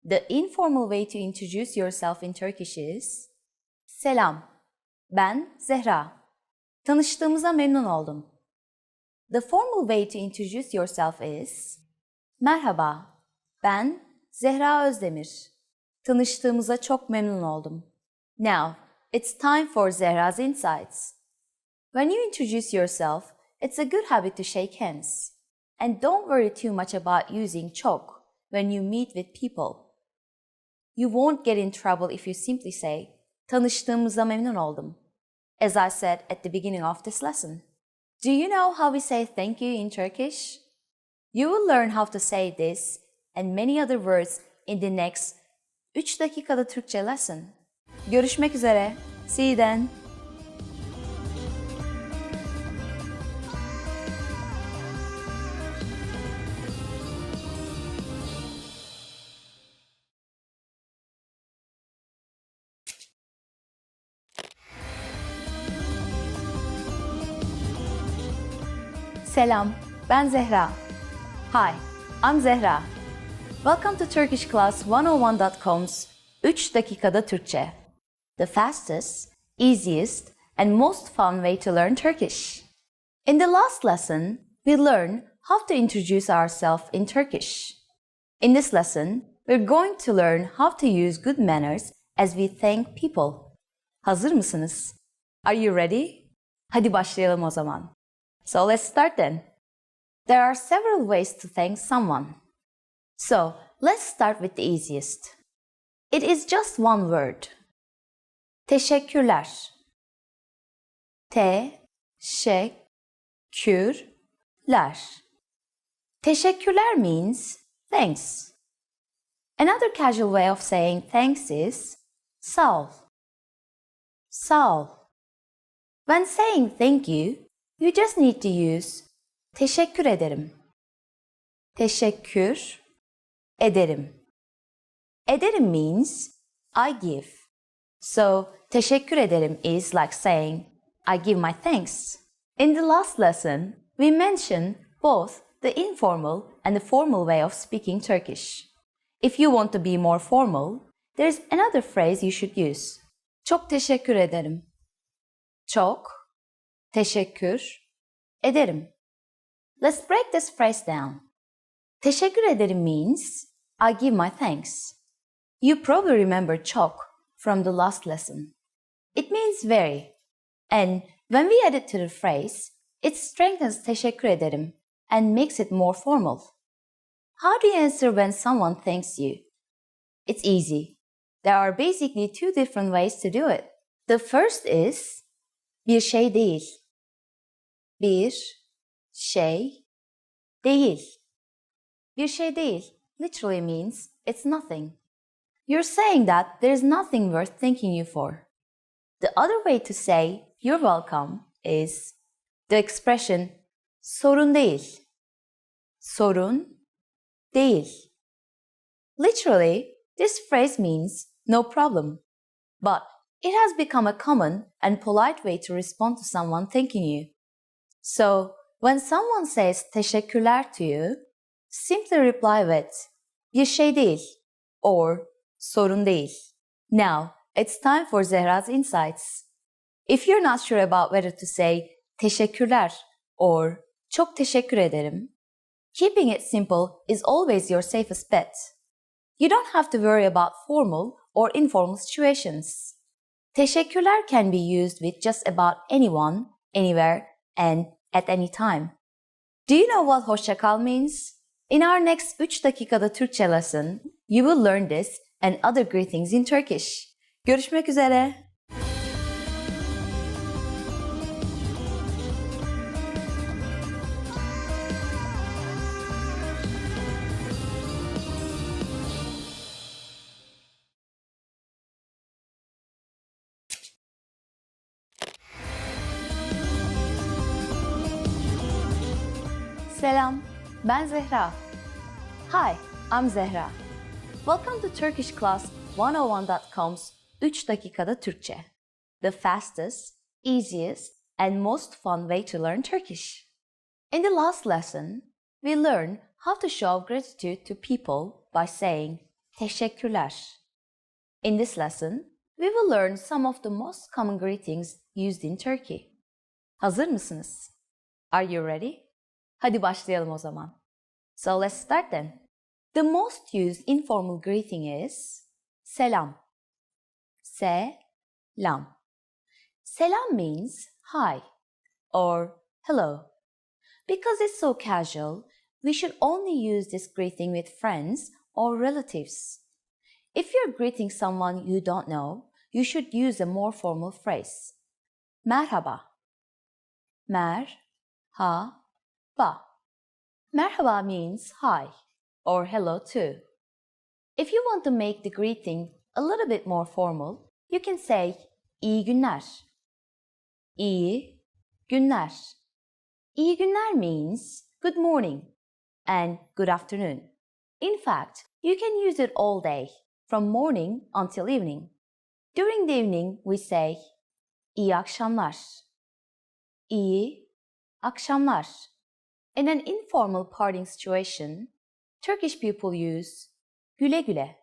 The informal way to introduce yourself in Turkish is selam, ben Zehra. Tanıştığımıza memnun oldum. The formal way to introduce yourself is merhaba, ben Zehra Özdemir. Tanıştığımıza çok memnun oldum. Now, it's time for Zehra's insights. When you introduce yourself, it's a good habit to shake hands. And don't worry too much about using çok when you meet with people. You won't get in trouble if you simply say, tanıştığımıza memnun oldum, as I said at the beginning of this lesson. Do you know how we say thank you in Turkish? You will learn how to say this and many other words in the next 3 dakikada Türkçe lesson. Görüşmek üzere. See you then. Selam, ben Zehra. Hi, I'm Zehra. Welcome to TurkishClass101.com's 3 dakikada Türkçe. The fastest, easiest, and most fun way to learn Turkish. In the last lesson, we learned how to introduce ourselves in Turkish. In this lesson, we're going to learn how to use good manners as we thank people. Hazır mısınız? Are you ready? Hadi başlayalım o zaman. So let's start then. There are several ways to thank someone. So let's start with the easiest. It is just one word. Teşekkürler. Teşekkürler. Teşekkürler means thanks. Another casual way of saying thanks is sağ ol. Sağ ol. When saying thank you, you just need to use teşekkür ederim. Teşekkür ederim. Ederim means I give. So teşekkür ederim is like saying I give my thanks. In the last lesson, we mentioned both the informal and the formal way of speaking Turkish. If you want to be more formal, there's another phrase you should use. Çok teşekkür ederim. Çok teşekkür ederim. Let's break this phrase down. Teşekkür ederim means I give my thanks. You probably remember çok from the last lesson. It means very. And when we add it to the phrase, it strengthens teşekkür ederim and makes it more formal. How do you answer when someone thanks you? It's easy. There are basically 2 different ways to do it. The first is bir şey değil. Bir şey değil. Bir şey değil literally means it's nothing. You're saying that there's nothing worth thanking you for. The other way to say you're welcome is the expression sorun değil. Sorun değil. Literally, this phrase means no problem. But it has become a common and polite way to respond to someone thanking you. So, when someone says teşekkürler to you, simply reply with bir şey değil or sorun değil. Now, it's time for Zehra's insights. If you're not sure about whether to say teşekkürler or çok teşekkür ederim, keeping it simple is always your safest bet. You don't have to worry about formal or informal situations. Teşekkürler can be used with just about anyone, anywhere, and at any time. Do you know what hoşça kal means? In our next 3 dakikada Türkçe lesson, you will learn this and other greetings in Turkish. Görüşmek üzere. Selam, ben Zehra. Hi, I'm Zehra. Welcome to TurkishClass101.com's 3 dakikada Türkçe. The fastest, easiest, and most fun way to learn Turkish. In the last lesson, we learned how to show gratitude to people by saying teşekkürler. In this lesson, we will learn some of the most common greetings used in Turkey. Hazır mısınız? Are you ready? Hadi başlayalım o zaman. So let's start then. The most used informal greeting is selam. Selam. Selam means hi or hello. Because it's so casual, we should only use this greeting with friends or relatives. If you're greeting someone you don't know, you should use a more formal phrase. Merhaba. Merhaba. Merhaba means hi or hello too. If you want to make the greeting a little bit more formal, you can say iyi günler. İyi günler. İyi günler means good morning and good afternoon. In fact, you can use it all day, from morning until evening. During the evening, we say iyi akşamlar. İyi akşamlar. In an informal parting situation, Turkish people use güle güle.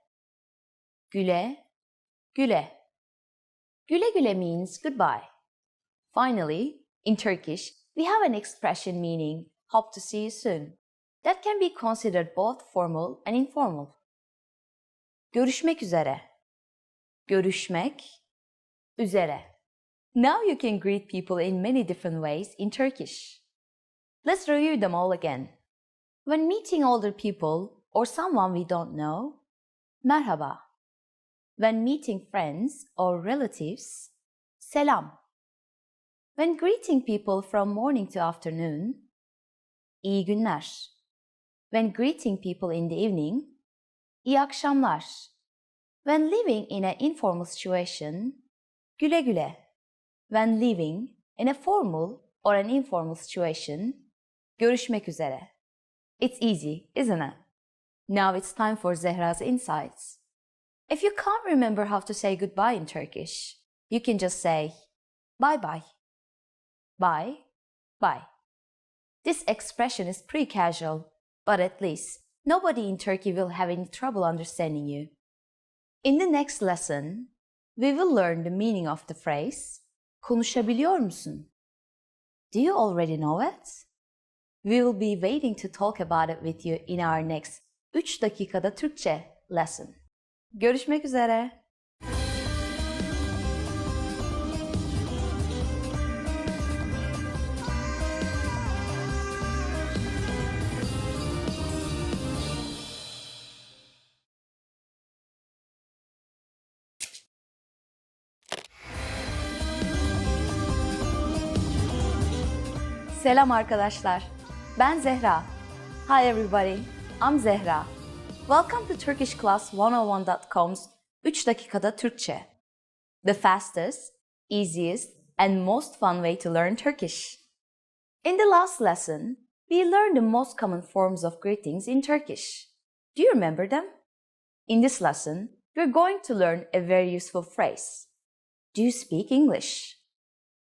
Güle güle. Güle güle means goodbye. Finally, in Turkish, we have an expression meaning hope to see you soon. That can be considered both formal and informal. Görüşmek üzere. Görüşmek üzere. Now you can greet people in many different ways in Turkish. Let's review them all again. When meeting older people or someone we don't know, merhaba. When meeting friends or relatives, selam. When greeting people from morning to afternoon, iyi günler. When greeting people in the evening, iyi akşamlar. When living in an informal situation, güle güle. When living in a formal or an informal situation, görüşmek üzere. It's easy, isn't it? Now it's time for Zehra's insights. If you can't remember how to say goodbye in Turkish, you can just say bye bye. Bye, bye. This expression is pretty casual, but at least nobody in Turkey will have any trouble understanding you. In the next lesson, we will learn the meaning of the phrase konuşabiliyor musun? Do you already know it? We will be waiting to talk about it with you in our next 3 dakikada Türkçe lesson. Görüşmek üzere. Selam arkadaşlar. Ben Zehra. Hi everybody. I'm Zehra. Welcome to turkishclass101.com's 3 dakikada Türkçe. The fastest, easiest, and most fun way to learn Turkish. In the last lesson, we learned the most common forms of greetings in Turkish. Do you remember them? In this lesson, we're going to learn a very useful phrase. Do you speak English?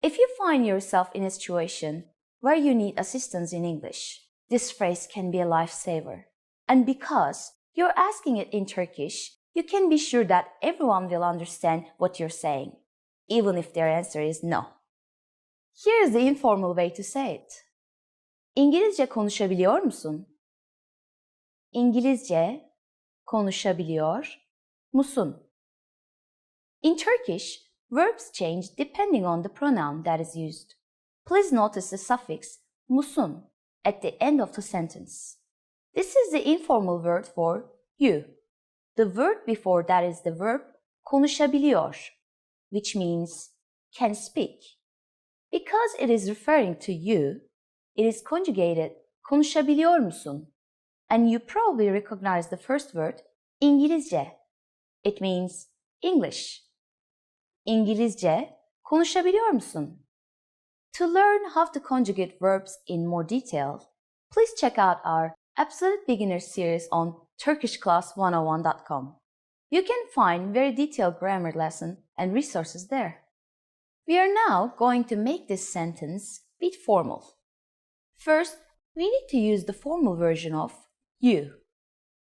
If you find yourself in a situation where you need assistance in English, this phrase can be a lifesaver. And because you're asking it in Turkish, you can be sure that everyone will understand what you're saying, even if their answer is no. Here's the informal way to say it. İngilizce konuşabiliyor musun? İngilizce konuşabiliyor musun? In Turkish, verbs change depending on the pronoun that is used. Please notice the suffix musun at the end of the sentence. This is the informal word for you. The word before that is the verb konuşabiliyor, which means can speak. Because it is referring to you, it is conjugated konuşabiliyor musun? And you probably recognize the first word İngilizce. It means English. İngilizce konuşabiliyor musun? To learn how to conjugate verbs in more detail, please check out our Absolute Beginner series on turkishclass101.com. You can find very detailed grammar lesson and resources there. We are now going to make this sentence a bit formal. First, we need to use the formal version of you.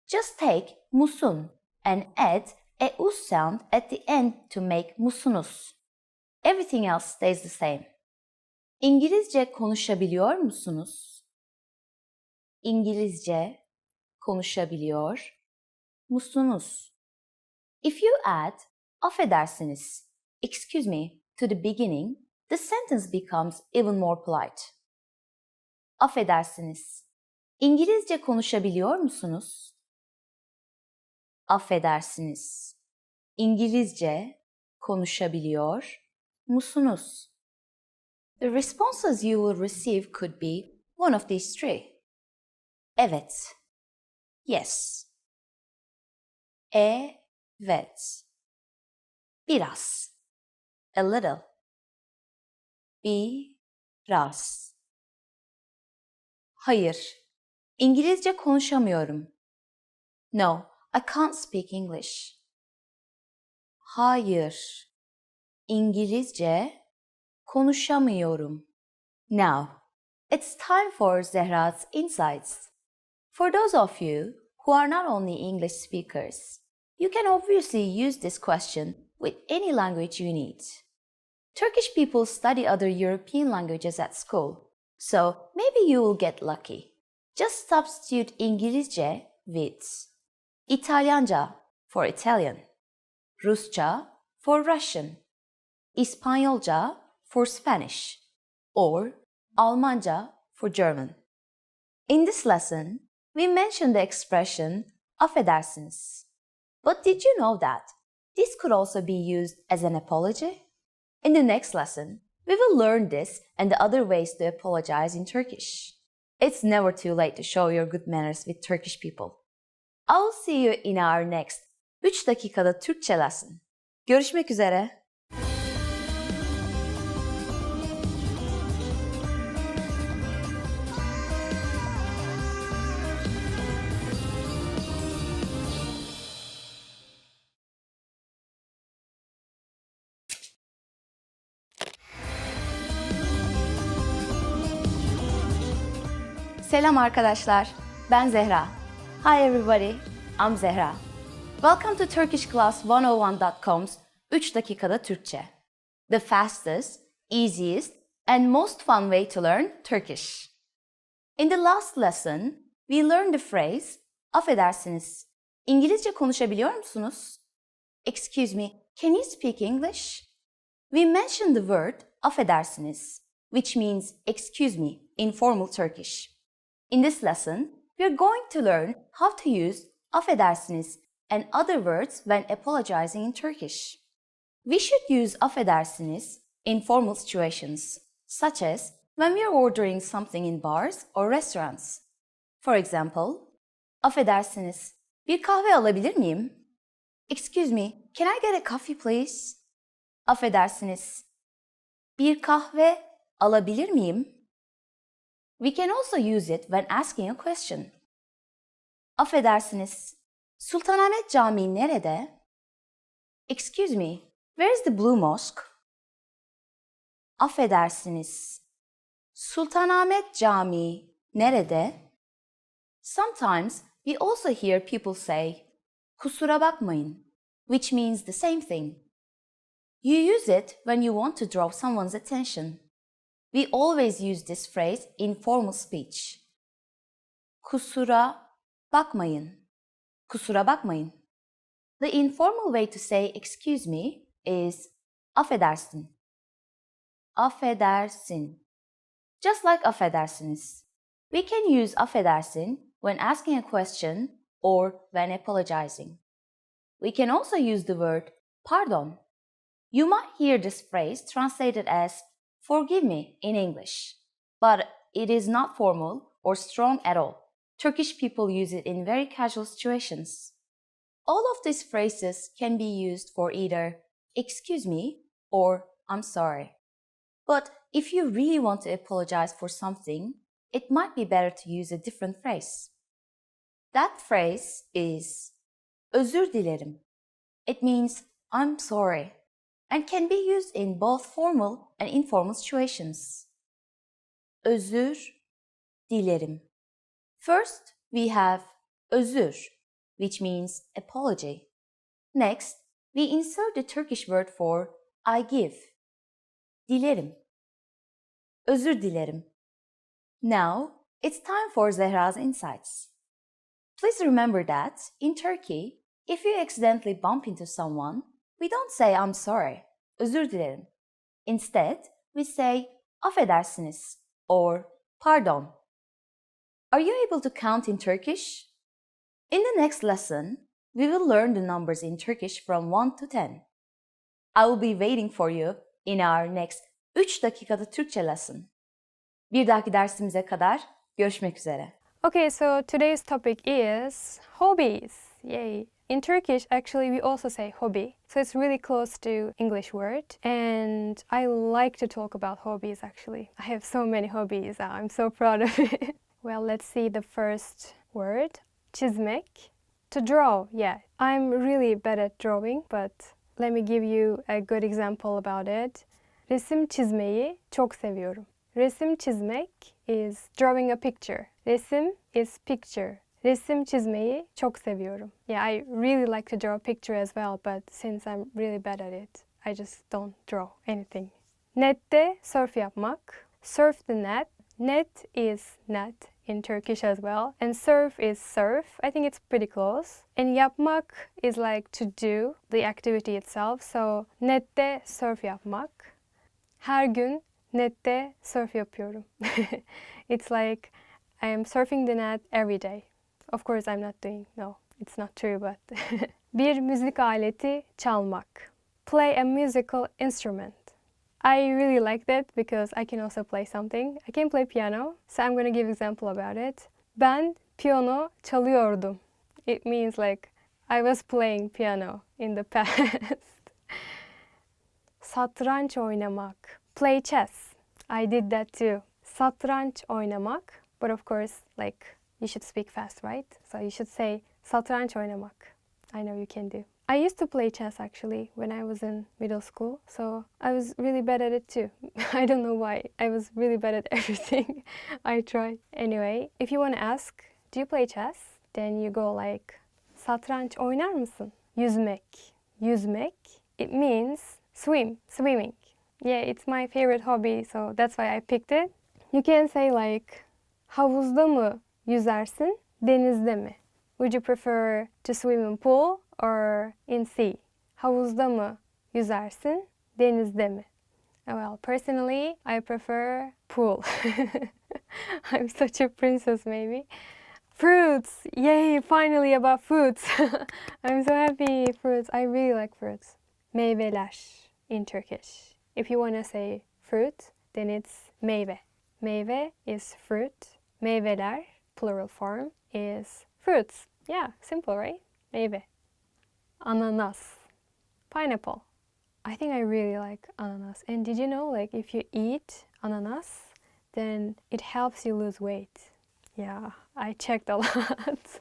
Just take musun and add a us sound at the end to make musunuz. Everything else stays the same. İngilizce konuşabiliyor musunuz? İngilizce konuşabiliyor musunuz? If you add affedersiniz, excuse me, to the beginning, the sentence becomes even more polite. Affedersiniz. İngilizce konuşabiliyor musunuz? Affedersiniz. İngilizce konuşabiliyor musunuz? The responses you will receive could be one of these three. Evet. Yes. Evet. Biraz. A little. Biraz. Hayır. İngilizce konuşamıyorum. No, I can't speak English. Hayır. İngilizce konuşamıyorum. Now, It's time for Zehra's Insights. For those of you who are not only English speakers, you can obviously use this question with any language you need. Turkish people study other European languages at school, so maybe you will get lucky. Just substitute İngilizce with İtalyanca for Italian, Rusça for Russian, İspanyolca for Spanish, or Almanca for German. In this lesson, we mentioned the expression affedersiniz. But did you know that this could also be used as an apology? In the next lesson, we will learn this and the other ways to apologize in Turkish. It's never too late to show your good manners with Turkish people. I will see you in our next 3 dakikada Türkçe lesson. Görüşmek üzere. Selam arkadaşlar, ben Zehra. Hi everybody, I'm Zehra. Welcome to TurkishClass101.com's 3 dakikada Türkçe. The fastest, easiest, and most fun way to learn Turkish. In the last lesson, we learned the phrase affedersiniz. İngilizce konuşabiliyor musunuz? Excuse me, can you speak English? We mentioned the word affedersiniz, which means excuse me in formal Turkish. In this lesson, we are going to learn how to use affedersiniz and other words when apologizing in Turkish. We should use affedersiniz in formal situations, such as when we are ordering something in bars or restaurants. For example, affedersiniz, bir kahve alabilir miyim? Excuse me, can I get a coffee please? Affedersiniz, bir kahve alabilir miyim? We can also use it when asking a question. Affedersiniz, Sultanahmet Camii nerede? Excuse me, where is the Blue Mosque? Affedersiniz, Sultanahmet Camii nerede? Sometimes we also hear people say, kusura bakmayın, which means the same thing. You use it when you want to draw someone's attention. We always use this phrase in formal speech. Kusura bakmayın. Kusura bakmayın. The informal way to say excuse me is affedersin. Affedersin. Just like affedersiniz. We can use affedersin when asking a question or when apologizing. We can also use the word pardon. You might hear this phrase translated as forgive me in English, but it is not formal or strong at all. Turkish people use it in very casual situations. All of these phrases can be used for either excuse me or I'm sorry. But if you really want to apologize for something, it might be better to use a different phrase. That phrase is özür dilerim. It means I'm sorry and can be used in both formal and informal situations. Özür dilerim. First, we have özür, which means apology. Next, we insert the Turkish word for I give. Dilerim. Özür dilerim. Now, it's time for Zehra's Insights. Please remember that, in Turkey, if you accidentally bump into someone, we don't say I'm sorry, özür dilerim. Instead, we say affedersiniz or pardon. Are you able to count in Turkish? In the next lesson, we will learn the numbers in Turkish from 1 to 10. I will be waiting for you in our next 3 dakikada Türkçe lesson. Bir dahaki dersimize kadar görüşmek üzere. Okay, so today's topic is hobbies. Yay! In Turkish, actually, we also say hobby. So it's really close to English word. And I like to talk about hobbies, actually. I have so many hobbies. I'm so proud of it. Well, let's see the first word. Çizmek. To draw, yeah. I'm really bad at drawing, but let me give you a good example about it. Resim çizmeyi çok seviyorum. Resim çizmek is drawing a picture. Resim is picture. Resim çizmeyi çok seviyorum. Yeah, I really like to draw a picture as well, but since I'm really bad at it, I just don't draw anything. Nette surf yapmak. Surf the net. Net is net in Turkish as well. And surf is surf. I think it's pretty close. And yapmak is like to do, the activity itself. So nette surf yapmak. Her gün nette surf yapıyorum. It's like I am surfing the net every day. Of course I'm not doing, no, it's not true, but bir müzik aleti çalmak. Play a musical instrument. I really like that because I can also play something. I can play piano, so I'm going to give example about it. Ben piyano çalıyordum. It means like I was playing piano in the past. Satranç oynamak. Play chess. I did that too. Satranç oynamak. But of course, like, you should speak fast, right? So you should say satranç oynamak. I know you can do. I used to play chess actually when I was in middle school, so I was really bad at it too. I don't know why. I was really bad at everything I tried. Anyway, if you want to ask, do you play chess? Then you go like, satranç oynar mısın? Yüzmek. Yüzmek. It means swim, swimming. Yeah, it's my favorite hobby, so that's why I picked it. You can say like, havuzda mı yüzersin, denizde mi? Would you prefer to swim in pool or in sea? Havuzda mı yüzersin, denizde mi? Well, personally, I prefer pool. I'm such a princess, maybe. Fruits! Yay, finally about fruits. I'm so happy. Fruits. I really like fruits. Meyveler in Turkish. If you want to say fruit, then it's meyve. Meyve is fruit. Meyveler, plural form, is fruits. Yeah, simple, right? Meyve. Ananas. Pineapple. I think I really like ananas. And did you know, like, if you eat ananas, then it helps you lose weight. Yeah, I checked a lot.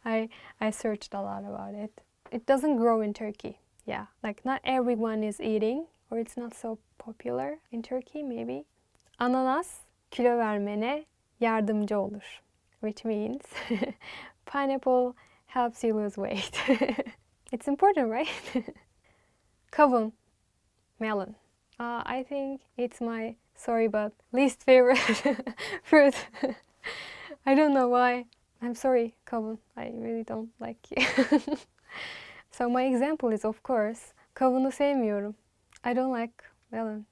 I searched a lot about it. It doesn't grow in Turkey. Yeah, like not everyone is eating, or it's not so popular in Turkey, maybe. Ananas kilo vermene yardımcı olur, which means pineapple helps you lose weight. It's important, right? Kavun, melon. I think it's my, sorry, but least favorite fruit. I don't know why. I'm sorry, kavun. I really don't like you. So my example is, of course, kavunu sevmiyorum. I don't like melon.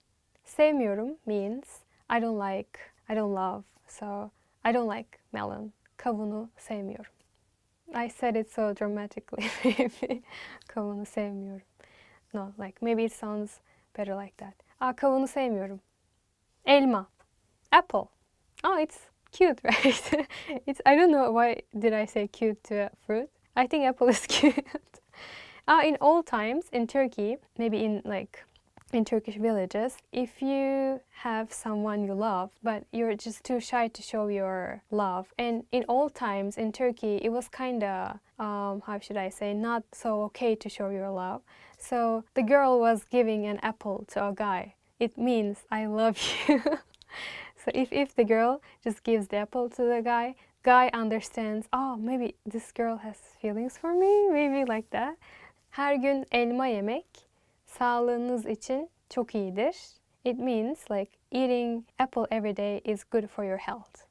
Sevmiyorum means I don't like, I don't love. So I don't like melon. Kavunu sevmiyorum. I said it so dramatically, maybe. Kavunu sevmiyorum. No, like maybe it sounds better like that. Kavunu sevmiyorum. Elma. Apple. Oh, it's cute, right? I don't know why did I say cute to a fruit. I think apple is cute. In old times in Turkey, maybe in Turkish villages, if you have someone you love, but you're just too shy to show your love. And in old times in Turkey, it was kind of, how should I say, not so okay to show your love. So the girl was giving an apple to a guy. It means I love you. So if the girl just gives the apple to the guy understands, oh, maybe this girl has feelings for me, maybe like that. Her gün elma yemek sağlığınız için çok iyidir. It means like eating apple every day is good for your health.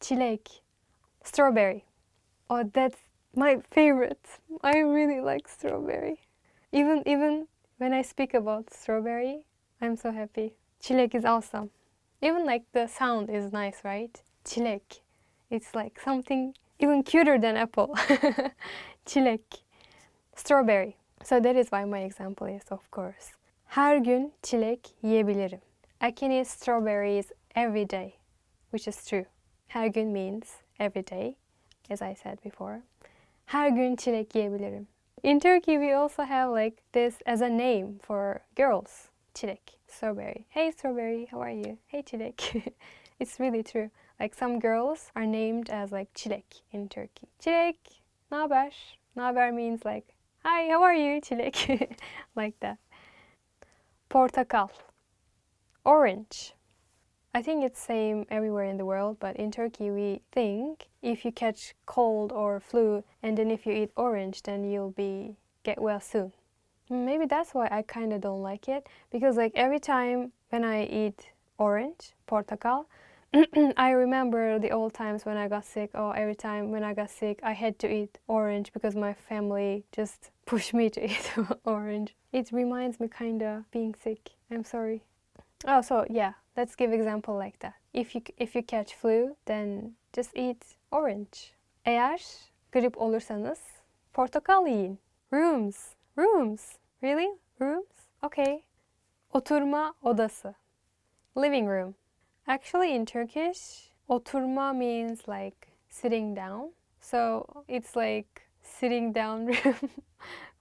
Çilek, strawberry. Oh, that's my favorite. I really like strawberry. Even when I speak about strawberry, I'm so happy. Çilek is awesome. Even like the sound is nice, right? Çilek. It's like something even cuter than apple. Çilek. Strawberry. So that is why my example is, of course. Her gün çilek yiyebilirim. I can eat strawberries every day, which is true. Her gün means every day, as I said before. Her gün çilek yiyebilirim. In Turkey, we also have like this as a name for girls. Çilek, strawberry. Hey strawberry, how are you? Hey çilek. It's really true. Like some girls are named as like çilek in Turkey. Çilek, naber? Naber means like, hi, how are you? Çilek. Like that. Portakal. Orange. I think it's same everywhere in the world, but in Turkey we think if you catch cold or flu and then if you eat orange, then you'll get well soon. Maybe that's why I kind of don't like it, because like every time when I eat orange, portakal, I remember the old times when I got sick, or every time when I got sick I had to eat orange because my family just pushed me to eat orange. It reminds me kind of being sick. I'm sorry. Oh, so yeah, let's give example like that. If you catch flu, then just eat orange. Eğer grip olursanız portakal yiyin. Rooms. Really? Rooms? Okay. Oturma odası. Living room. Actually, in Turkish, oturma means like sitting down. So it's like sitting down room.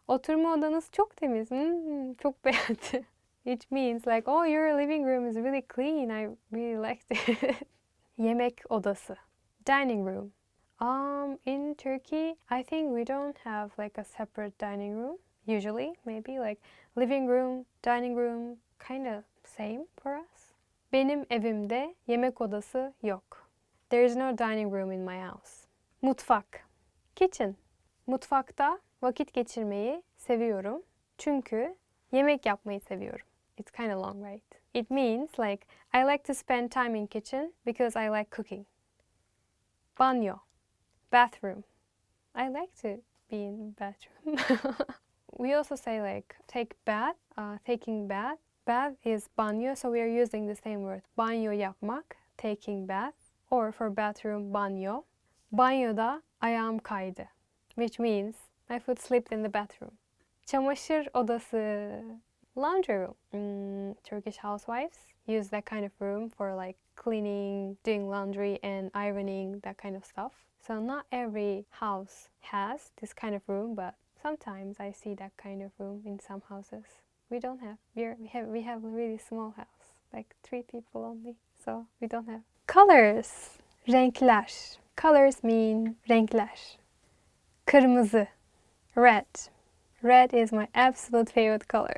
Oturma odanız çok temiz. Çok beğendim. It means like, oh, your living room is really clean. I really liked it. Yemek odası. Dining room. In Turkey, I think we don't have like a separate dining room. Usually, maybe like living room, dining room, kind of same for us. Benim evimde yemek odası yok. There is no dining room in my house. Mutfak. Kitchen. Mutfakta vakit geçirmeyi seviyorum. Çünkü yemek yapmayı seviyorum. It's kind of long, right? It means like I like to spend time in kitchen because I like cooking. Banyo. Bathroom. I like to be in bathroom. We also say like taking bath. Bath is banyo, so we are using the same word. Banyo yapmak, taking bath. Or for bathroom, banyo. Banyoda ayağım kaydı. Which means my foot slipped in the bathroom. Çamaşır odası. Laundry room. Turkish housewives use that kind of room for like cleaning, doing laundry and ironing, that kind of stuff. So not every house has this kind of room, but sometimes I see that kind of room in some houses. We don't have. We have a really small house, like 3 people only. So we don't have. Colors. Renkler. Colors mean renkler. Kırmızı. Red. Red is my absolute favorite color.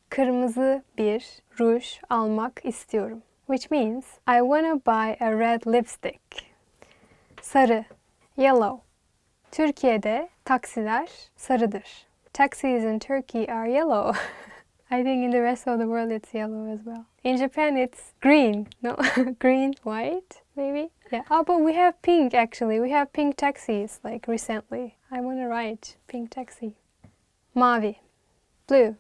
Kırmızı bir ruj almak istiyorum. Which means I wanna buy a red lipstick. Sarı. Yellow. Türkiye'de taksiler sarıdır. Taxis in Turkey are yellow. I think in the rest of the world it's yellow as well. In Japan it's green. No, green, white, maybe? Yeah. Oh, but we have pink actually. We have pink taxis like recently. I want to ride pink taxi. Mavi. Blue.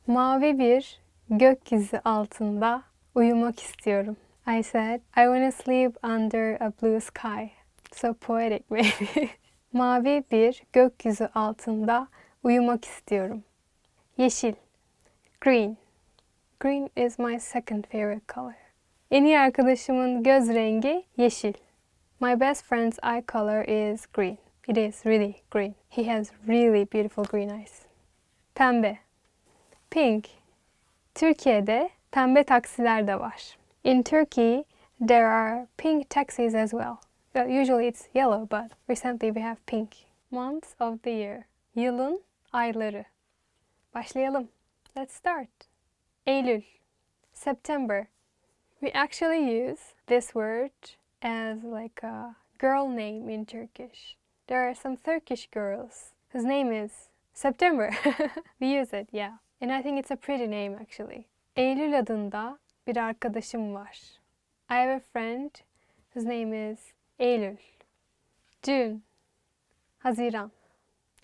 Mavi bir gökyüzü altında uyumak istiyorum. I said I want to sleep under a blue sky. So poetic maybe. Mavi bir gökyüzü altında uyumak istiyorum. Yeşil. Green. Green is my second favorite color. En iyi arkadaşımın göz rengi yeşil. My best friend's eye color is green. It is really green. He has really beautiful green eyes. Pembe. Pink. Türkiye'de pembe taksiler de var. In Turkey, there are pink taxis as well. Usually it's yellow, but recently we have pink. Months of the year. Yılın ayları. Başlayalım. Let's start. Eylül. September. We actually use this word as like a girl name in Turkish. There are some Turkish girls whose name is September. We use it, yeah. And I think it's a pretty name actually. Eylül adında bir arkadaşım var. I have a friend whose name is Eylül. June. Haziran.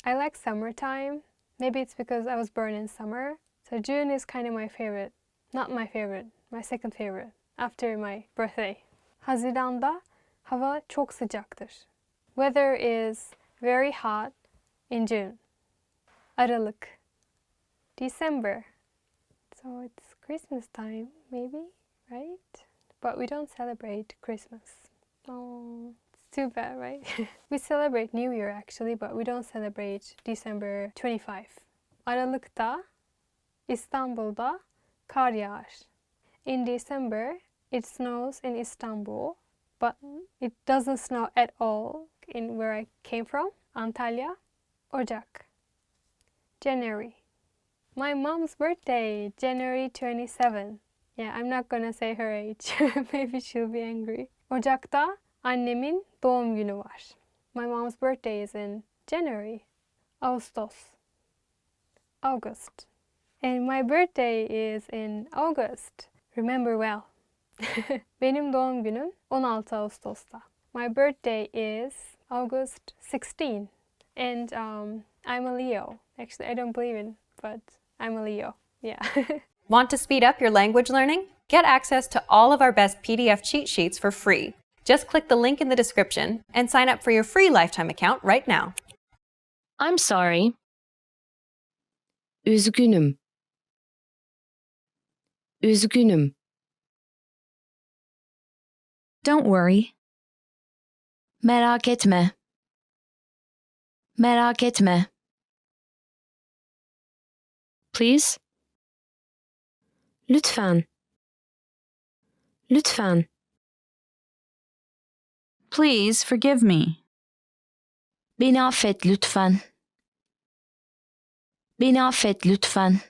I like summertime. Maybe it's because I was born in summer. So June is kind of my favorite. Not my favorite, my second favorite after my birthday. Haziran'da hava çok sıcaktır. Weather is very hot in June. Aralık. December. So it's Christmas time, maybe, right? But we don't celebrate Christmas. Oh, it's too bad, right? We celebrate New Year actually, but we don't celebrate December 25. Aralık'ta İstanbul'da kar yağar. In December, it snows in Istanbul, but it doesn't snow at all in where I came from, Antalya. Ocak. January. My mom's birthday, January 27. Yeah, I'm not gonna say her age. Maybe she'll be angry. Ocak'ta annemin doğum günü var. My mom's birthday is in January. Ağustos. August. And my birthday is in August. Remember well. Benim doğum günüm 16 Ağustos'ta. My birthday is August 16. And I'm a Leo. Actually, I don't believe in, but I'm a Leo. Yeah. Want to speed up your language learning? Get access to all of our best PDF cheat sheets for free. Just click the link in the description and sign up for your free lifetime account right now. I'm sorry. Üzgünüm. Üzgünüm. Don't worry. Merak etme. Merak etme. Please. Lütfen. Lütfen. Please forgive me. Beni affet lütfen. Beni affet lütfen.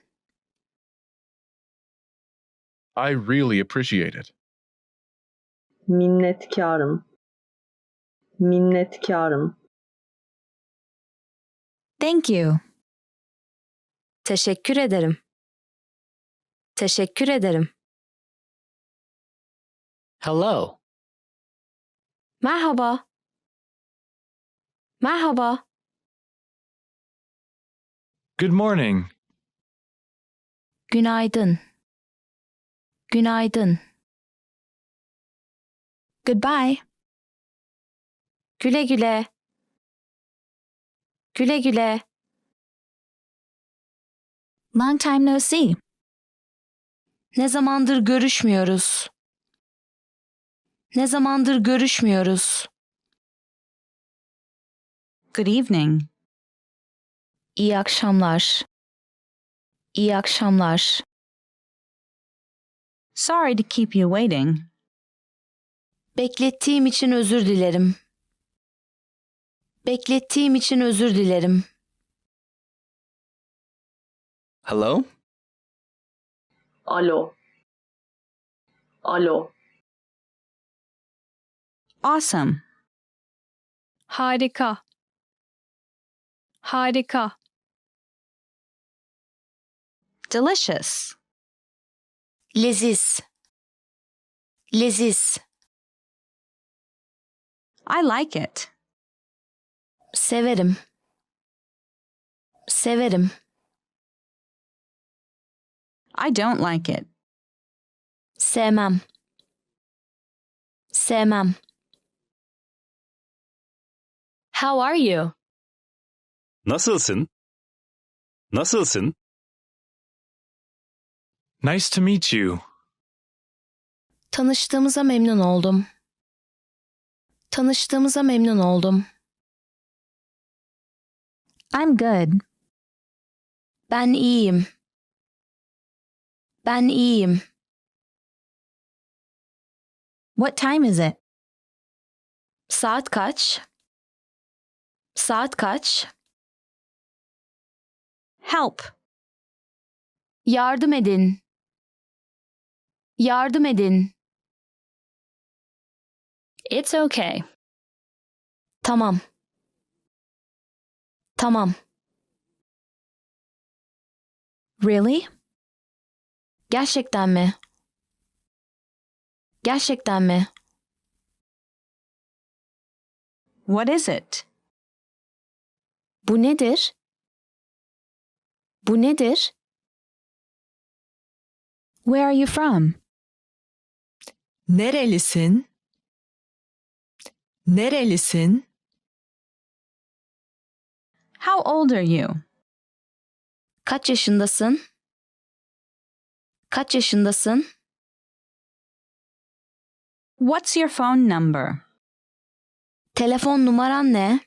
I really appreciate it. Minnetkarım. Minnetkarım. Thank you. Teşekkür ederim. Teşekkür ederim. Hello. Merhaba. Merhaba. Good morning. Günaydın. Günaydın. Goodbye. Güle güle. Güle güle. Long time no see. Ne zamandır görüşmüyoruz? Ne zamandır görüşmüyoruz? Good evening. İyi akşamlar. İyi akşamlar. Sorry to keep you waiting. Beklettiğim için özür dilerim. Beklettiğim için özür dilerim. Hello? Alo. Alo. Awesome. Harika. Harika. Delicious. Leziz. Leziz. I like it. Severim. Severim. I don't like it. Sevmem. Sevmem. How are you? Nasılsın? Nasılsın? Nice to meet you. Tanıştığımıza memnun oldum. Tanıştığımıza memnun oldum. I'm good. Ben iyiyim. Ben iyiyim. What time is it? Saat kaç? Saat kaç? Help. Yardım edin. Yardım edin. It's okay. Tamam. Tamam. Really? Gerçekten mi? Gerçekten mi? What is it? Bu nedir? Bu nedir? Where are you from? Nerelisin? Nerelisin? How old are you? Kaç yaşındasın? Kaç yaşındasın? What's your phone number? Telefon numaran ne?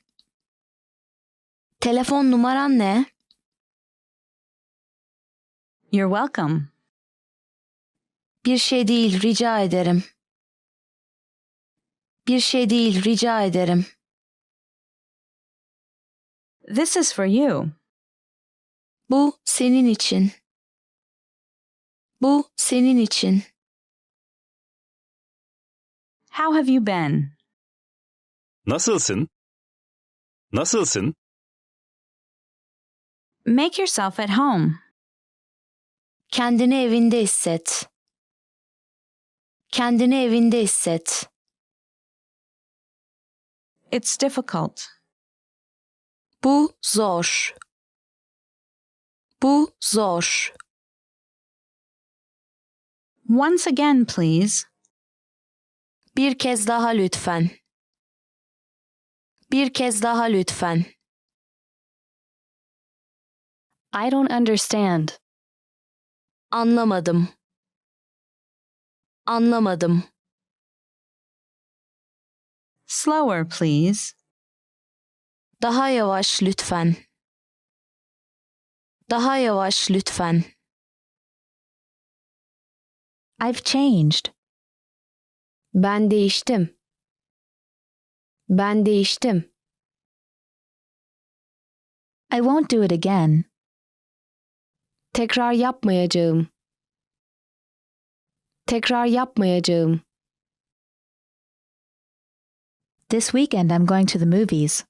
Telefon numaran ne? You're welcome. Bir şey değil, rica ederim. Bir şey değil, rica ederim. This is for you. Bu senin için. Bu senin için. How have you been? Nasılsın? Nasılsın? Make yourself at home. Kendini evinde hisset. Kendini evinde hisset. It's difficult. Bu zor. Bu zor. Once again, please. Bir kez daha lütfen. Bir kez daha lütfen. I don't understand. Anlamadım. Anlamadım. Slower, please. Daha yavaş lütfen. Daha yavaş lütfen. I've changed. Ben değiştim. Ben değiştim. I won't do it again. Tekrar yapmayacağım. Tekrar yapmayacağım. This weekend I'm going to the movies.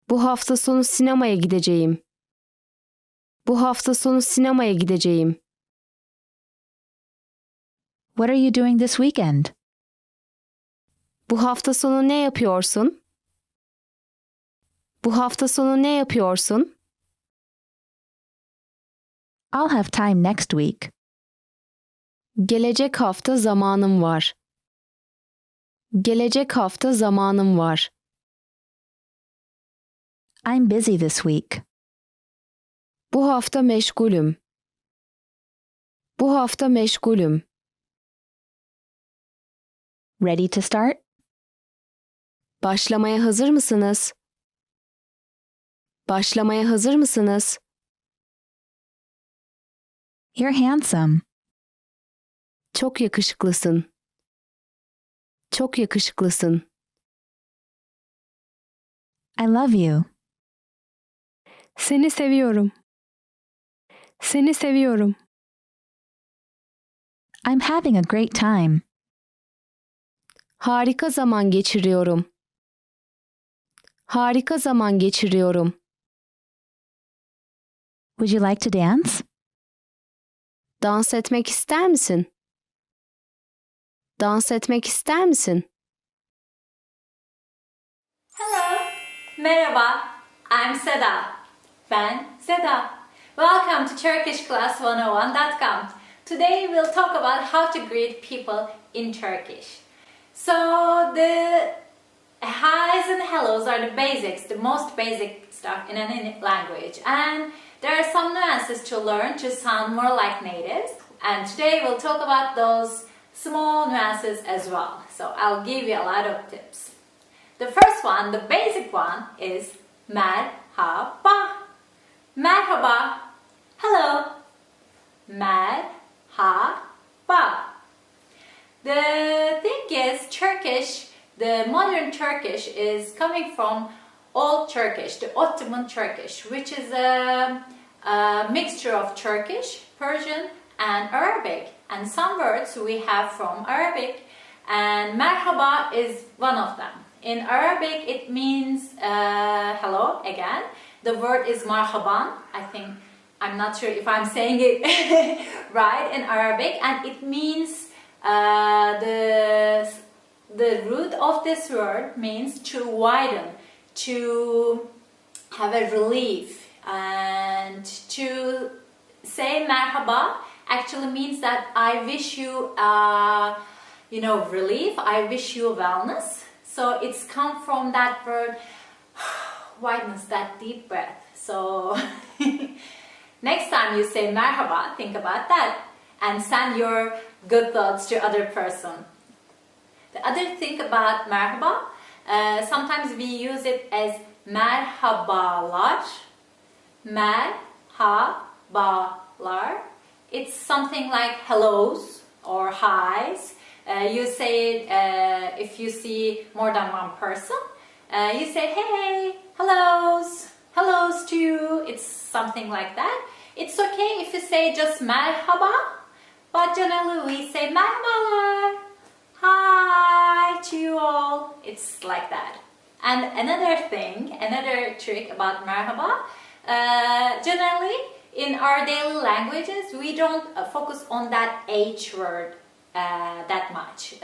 Bu hafta sonu sinemaya gideceğim. Bu hafta sonu sinemaya gideceğim. What are you doing this weekend? Bu hafta sonu ne yapıyorsun? Bu hafta sonu ne yapıyorsun? I'll have time next week. Gelecek hafta zamanım var. Gelecek hafta zamanım var. I'm busy this week. Bu hafta meşgulüm. Bu hafta meşgulüm. Ready to start? Başlamaya hazır mısınız? Başlamaya hazır mısınız? You're handsome. Çok yakışıklısın. Çok yakışıklısın. I love you. Seni seviyorum. Seni seviyorum. I'm having a great time. Harika zaman geçiriyorum. Harika zaman geçiriyorum. Would you like to dance? Dans etmek ister misin? Dans etmek ister misin? Hello. Merhaba. I'm Seda. Ben Seda. Welcome to TurkishClass101.com. Today we'll talk about how to greet people in Turkish. So the highs and hellos are the basics, the most basic stuff in any language. And there are some nuances to learn to sound more like natives. And today we'll talk about those small nuances as well. So I'll give you a lot of tips. The first one, the basic one, is merhaba. Merhaba. Hello. Merhaba. The thing is, Turkish, the modern Turkish is coming from Old Turkish, the Ottoman Turkish, which is a mixture of Turkish, Persian, and Arabic. And some words we have from Arabic, and merhaba is one of them. In Arabic, it means hello again. The word is marhaban. I'm not sure if I'm saying it right in Arabic, and it means the root of this word means to widen, to have a relief, and to say merhaba actually means that I wish you relief, I wish you wellness. So it's come from that word wideness, that deep breath. So next time you say merhaba, think about that and send your good thoughts to other person. The other thing about merhaba, sometimes we use it as merhabalar. Merhabalar. It's something like hellos or highs. You say it if you see more than one person. You say, hey, hellos, hellos to you. It's something like that. It's okay if you say just merhaba, but generally we say merhabalar. Hi to you all. It's like that. And another trick about merhaba, generally in our daily languages we don't focus on that H word that much.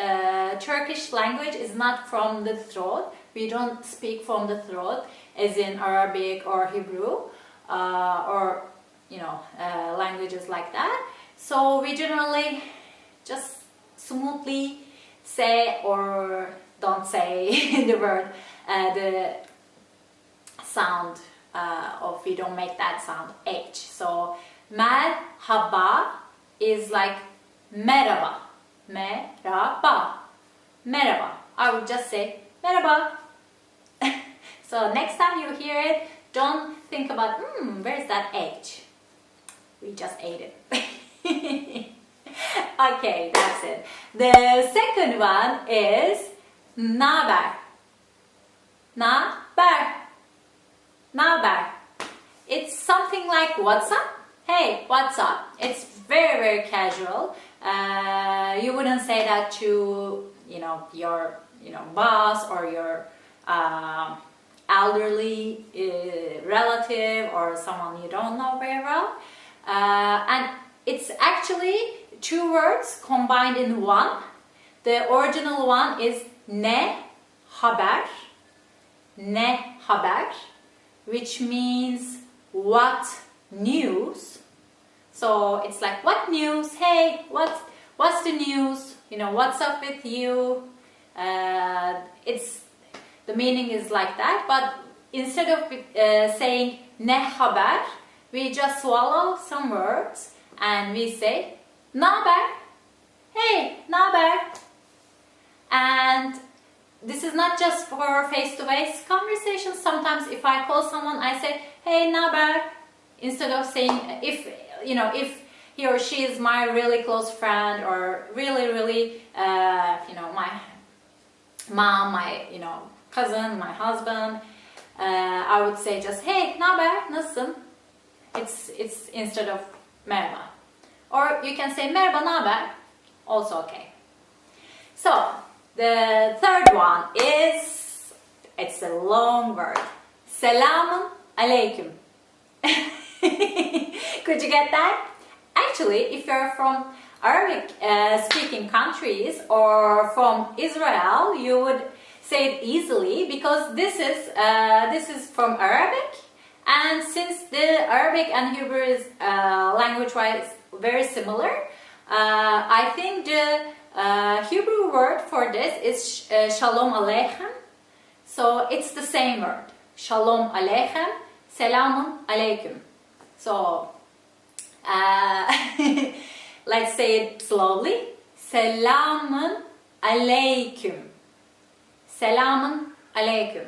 Turkish language is not from the throat. We don't speak from the throat as in Arabic or Hebrew or languages like that. So we generally just smoothly say or don't say the word, the sound of, we don't make that sound H. So merhaba is like merhaba. Merhaba. Merhaba. I would just say merhaba. So next time you hear it, don't think about, where's that H? We just ate it. Okay, that's it. The second one is naber. Naber. Naber. It's something like what's up? Hey, what's up? It's very, very casual. You wouldn't say that to, your, boss or your elderly relative or someone you don't know very well. And it's actually two words combined in one. The original one is ne haber. Ne haber, which means what news. So it's like, what news? Hey, what's the news? What's up with you? The meaning is like that, but instead of saying ne haber, we just swallow some words and we say naber. Hey, naber. And this is not just for face-to-face conversations. Sometimes if I call someone, I say, hey, naber, instead of saying, if he or she is my really close friend or really, my mom, my, cousin, my husband, I would say just, hey, naber, nasılsın? It's instead of merhaba. Or you can say merhaba, naber, also okay. So, the third one is, it's a long word, selamun aleyküm. Could you get that? Actually, if you're from Arabic speaking countries or from Israel, you would say it easily because this is from Arabic, and since the Arabic and Hebrew is language-wise very similar, I think the Hebrew word for this is shalom aleichem. So it's the same word, shalom aleichem, selamun aleyküm. So let's say it slowly. Selamun aleyküm. Selamun aleyküm.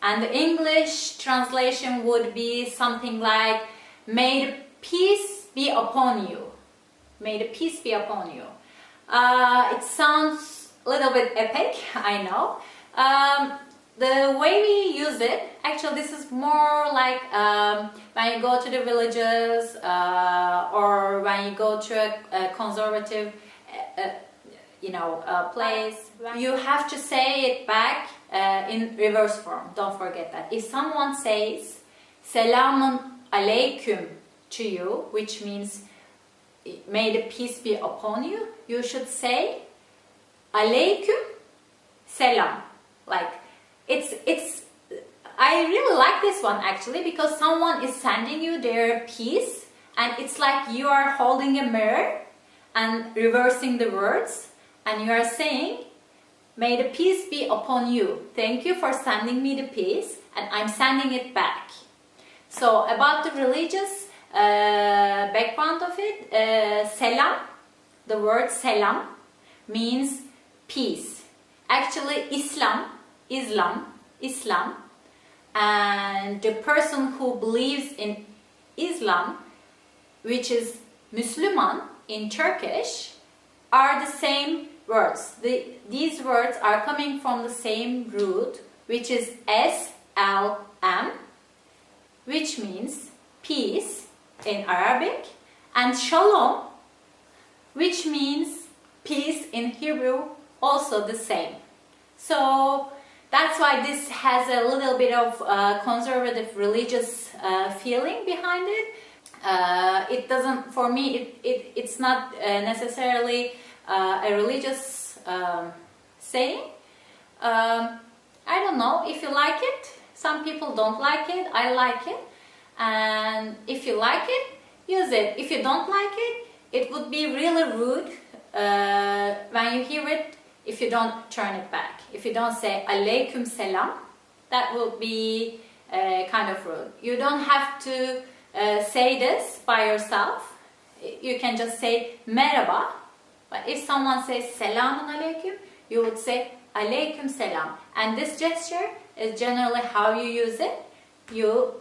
And the English translation would be something like, may the peace be upon you. May the peace be upon you. It sounds a little bit epic, I know. The way we use it, actually this is more like when you go to the villages or when you go to a conservative place. You have to say it back in reverse form. Don't forget that. If someone says selamun aleyküm to you, which means may the peace be upon you, you should say aleyküm selam. Like it's I really like this one actually because someone is sending you their peace and it's like you are holding a mirror and reversing the words and you are saying may the peace be upon you. Thank you for sending me the peace and I'm sending it back. So about the religious background of it, selam, the word selam means peace. Actually Islam, and the person who believes in Islam, which is Müslüman in Turkish, are the same words. These words are coming from the same root, which is SLM, which means peace, in Arabic, and shalom, which means peace in Hebrew, also the same. So that's why this has a little bit of conservative religious feeling behind it. It doesn't, for me, it's not necessarily a religious saying. I don't know if you like it. Some people don't like it. I like it. And if you like it, use it. If you don't like it, it would be really rude when you hear it if you don't turn it back. If you don't say Aleyküm selam, that will be kind of rude. You don't have to say this by yourself. You can just say merhaba. But if someone says selamun aleyküm, you would say aleyküm selam. And this gesture is generally how you use it. You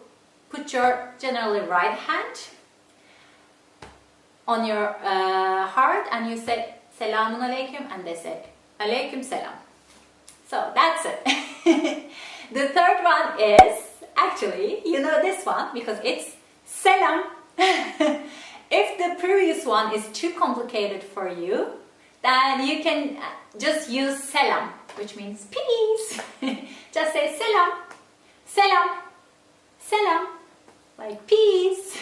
put your generally right hand on your heart and you say selamun aleyküm, and they say aleyküm selam. So that's it. The third one is, actually, you know this one because it's selam. If the previous one is too complicated for you, then you can just use selam, which means peace. Just say selam, selam, selam, like peace.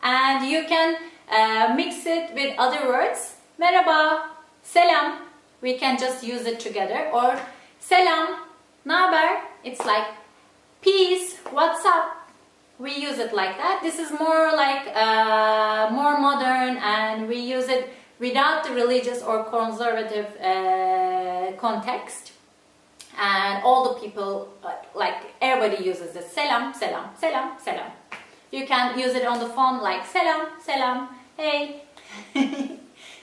And you can mix it with other words. Merhaba, selam. We can just use it together. Or selam, naber. It's like peace, what's up. We use it like that. This is more like more modern, and we use it without the religious or conservative context. And all the people, like everybody uses it. Selam, selam, selam, selam. You can use it on the phone like selam, selam, hey.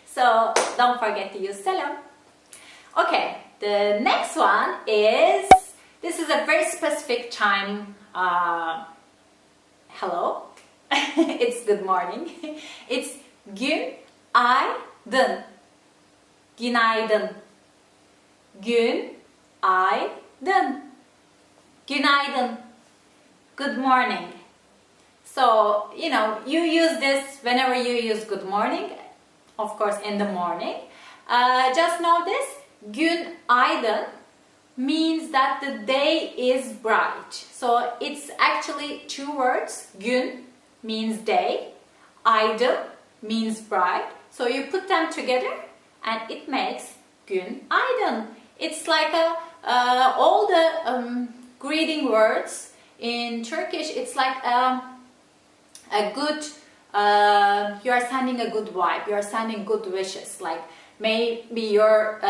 So don't forget to use selam. Okay, the next one is, this is a very specific time. Hello. It's good morning. It's günaydın. Günaydın. Günaydın. Günaydın. Good morning. So, you know, you use this whenever you use good morning, of course in the morning. Just know this, günaydın means that the day is bright. So it's actually two words. Gün means day, aydın means bright. So you put them together and it makes günaydın. It's like all the greeting words in Turkish. It's like a good, you are sending a good vibe, you are sending good wishes, like may your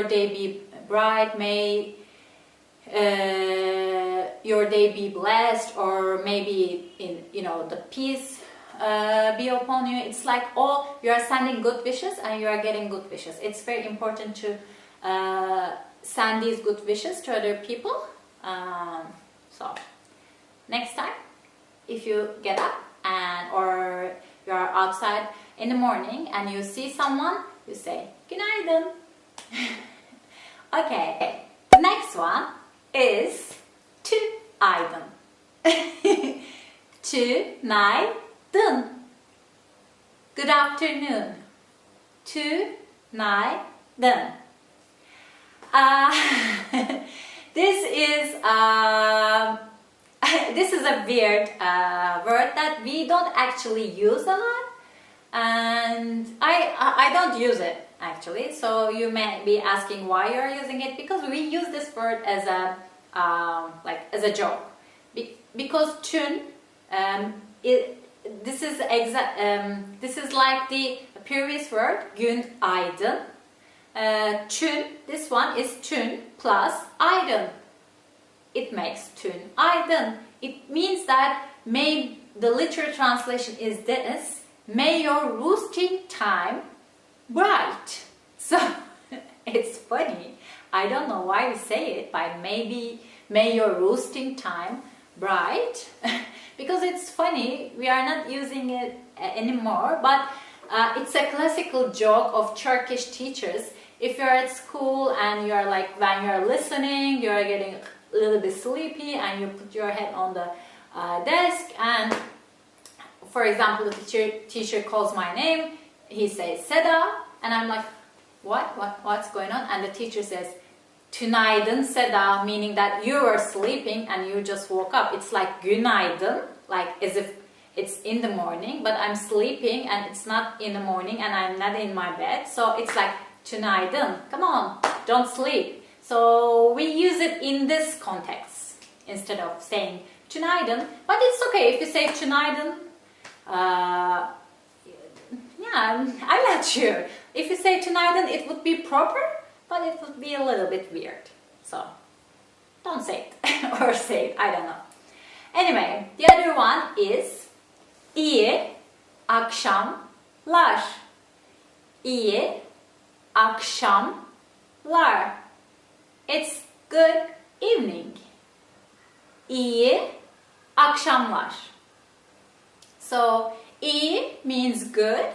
day be bright, may your day be blessed, or maybe in, you know, the peace be upon you. It's like all, you are sending good wishes and you are getting good wishes. It's very important to send these good wishes to other people. So next time, if you get up and or you are outside in the morning and you see someone, you say günaydın. Okay, the next one is tünaydın. Tünaydın. Good afternoon. Tünaydın. This is a weird word that we don't actually use a lot, and I don't use it actually. So you may be asking why you are using it, because we use this word as a as a joke. Because tün, this is like the previous word günaydın. Tün, this one is tün plus aydın. It makes tünaydın. It means that the literal translation is this: may your roosting time bright. So it's funny. I don't know why we say it, but maybe may your roosting time bright. Because it's funny, we are not using it anymore, but it's a classical joke of Turkish teachers. If you're at school and you're like, when you're listening, you're getting a little bit sleepy and you put your head on the desk, and for example, the teacher calls my name, he says Seda, and I'm like, what's going on? And the teacher says, Tünaydın Seda, meaning that you were sleeping and you just woke up. It's like günaydın, like as if it's in the morning, but I'm sleeping and it's not in the morning and I'm not in my bed. So it's like tünaydın, come on, don't sleep. So we use it in this context instead of saying tünaydın. But it's okay if you say tünaydın. Yeah, I'm not sure. If you say tünaydın, it would be proper, but it would be a little bit weird. So don't say it or say it, I don't know. Anyway, the other one is iyi akşamlar. İyi akşamlar. It's good evening. İyi akşamlar. So iyi means good.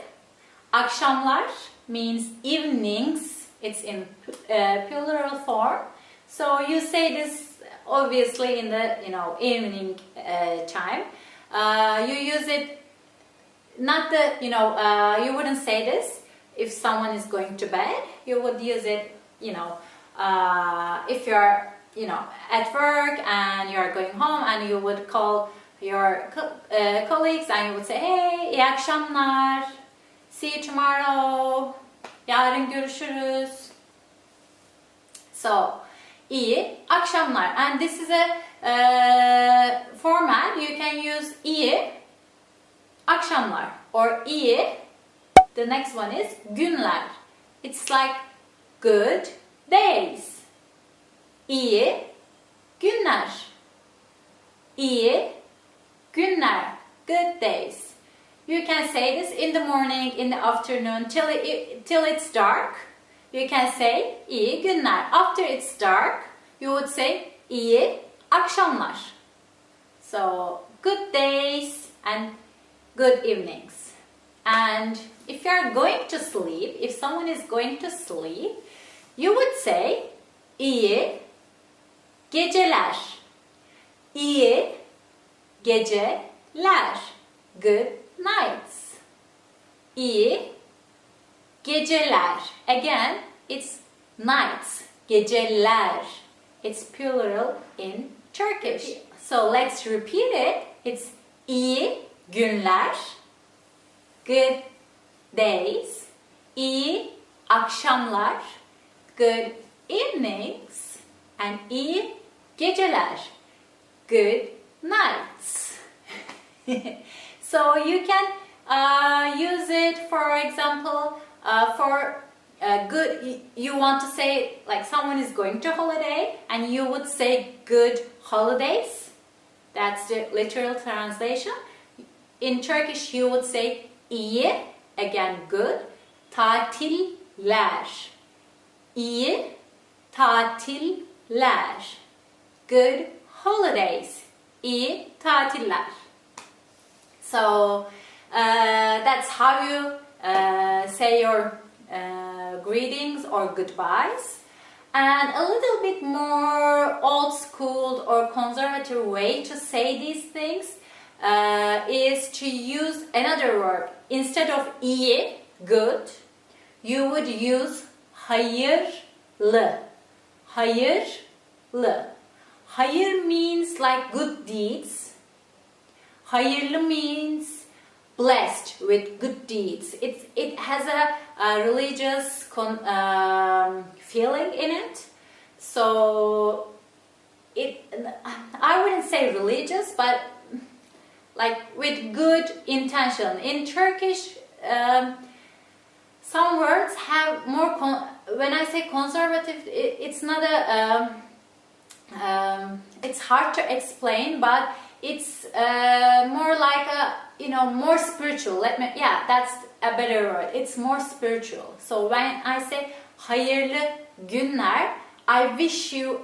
Akşamlar means evenings. It's in plural form. So you say this obviously in the evening time. You use it not the you wouldn't say this if someone is going to bed. You would use it if you're at work and you're going home and you would call your colleagues and you would say, hey, iyi akşamlar, see you tomorrow, yarın görüşürüz. So iyi akşamlar, and this is a format. You can use iyi akşamlar or iyi. The next one is günler. It's like good days. İyi günler. İyi günler. Good days. You can say this in the morning, in the afternoon, till it's dark. You can say iyi günler. After it's dark, you would say iyi akşamlar. So good days and good evenings. And if you are going to sleep, if someone is going to sleep, you would say iyi geceler. İyi geceler. Good nights. İyi geceler. Again, it's nights. Geceler. It's plural in Turkish. So let's repeat it. It's iyi günler. Good days. İyi akşamlar. Good evenings. And iyi geceler. Good nights. So you can use it, for example, for good. You want to say like someone is going to holiday, and you would say good holidays. That's the literal translation. In Turkish, you would say iyi, again good, tatiller. İyi tatiller. Good holidays. İyi tatiller. So that's how you say your greetings or goodbyes. And a little bit more old school or conservative way to say these things is to use another word. Instead of iyi, good, you would use hayırlı. Hayırlı. Hayır means like good deeds. Hayırlı means blessed with good deeds. It has a religious feeling in it. So I wouldn't say religious, but like with good intention. In Turkish, some words have more. When I say conservative, it's not a. It's hard to explain, but it's more like a more spiritual. That's a better word. It's more spiritual. So when I say hayırlı günler, I wish you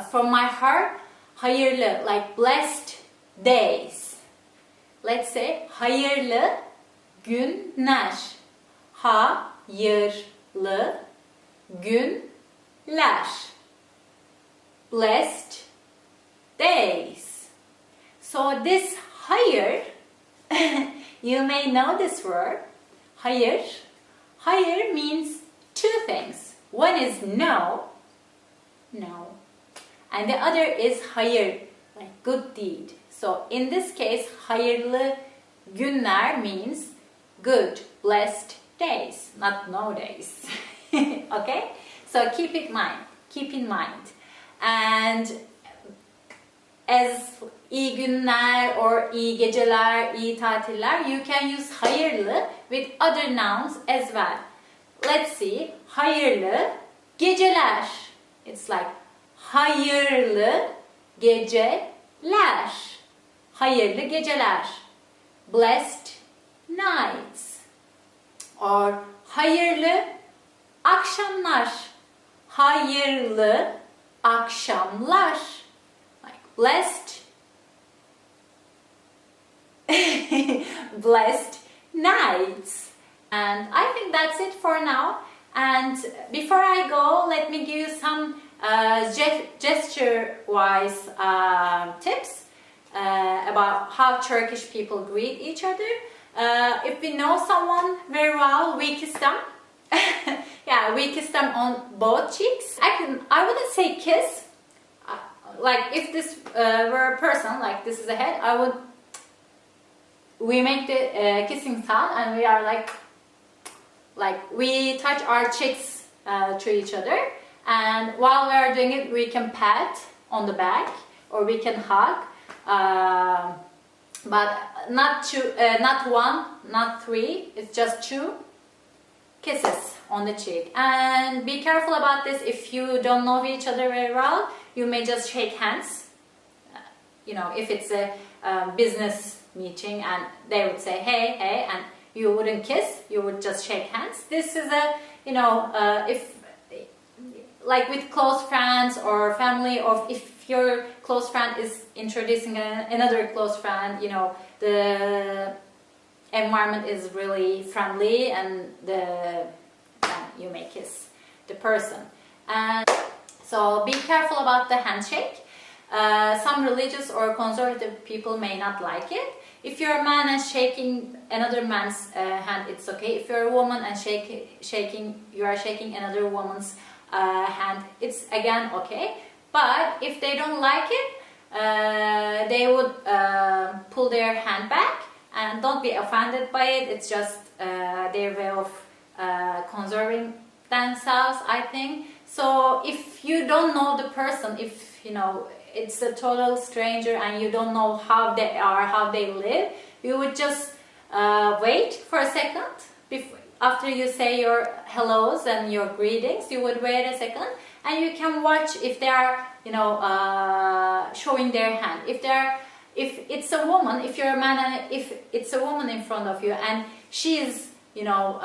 from my heart hayırlı, like blessed days. Let's say hayırlı günler. Hayırlı günler. Blessed days. So this hayır You may know this word, hayır. Hayır means two things. One is no, no. And the other is hayır, like good deed. So in this case, hayırlı günler means good, blessed days, not no days. Okay? So keep in mind. And as iyi günler or iyi geceler, iyi tatiller, you can use hayırlı with other nouns as well. Let's see. Hayırlı geceler. It's like hayırlı geceler. Hayırlı geceler. Blessed nights. Or hayırlı akşamlar. Hayırlı akşamlar. Like blessed blessed nights. And I think that's it for now. And before I go, let me give you some gesture-wise tips about how Turkish people greet each other. If we know someone very well, we kiss them. Yeah, we kiss them on both cheeks. I wouldn't say kiss. Like if this were a person, like this is a head, we make the kissing sound and we are like we touch our cheeks to each other, and while we are doing it we can pat on the back or we can hug, but not two, not one, not three, it's just two kisses on the cheek. And be careful about this. If you don't know each other very well, you may just shake hands. You know, if it's a business meeting and they would say hey, hey, and you wouldn't kiss, you would just shake hands. This is a, you know, if like with close friends or family, or if your close friend is introducing another close friend, you know, the environment is really friendly and you may kiss the person. And so be careful about the handshake. Some religious or conservative people may not like it. If you're a man and shaking another man's hand, it's okay. If you're a woman and you are shaking another woman's hand, it's again okay. But if they don't like it, they would pull their hand back, and don't be offended by it. It's just their way of conserving themselves, I think. So if you don't know the person, if you know it's a total stranger and you don't know how they are, how they live, you would just wait for a second. After you say your hellos and your greetings, you would wait a second and you can watch if they are, you know, showing their hand. If it's a woman, if you're a man and if it's a woman in front of you and she is, you know,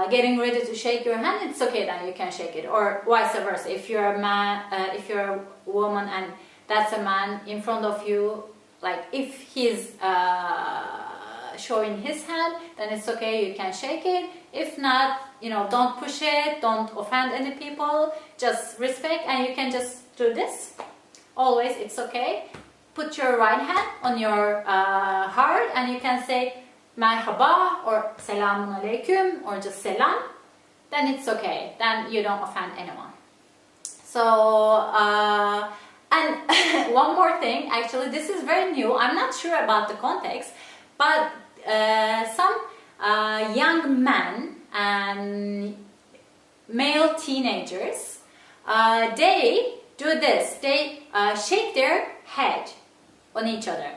getting ready to shake your hand, it's okay, then you can shake it, or vice versa. If you're a man, if you're a woman and that's a man in front of you, like if he's showing his hand, then it's okay, you can shake it. If not, you know, don't push it, don't offend any people, just respect, and you can just do this. Always, it's okay. Put your right hand on your heart and you can say merhaba or selamun aleyküm or just selam. Then it's okay. Then you don't offend anyone. So, and one more thing, actually, this is very new. I'm not sure about the context, but some young men and male teenagers, they do this. They shake their head on each other.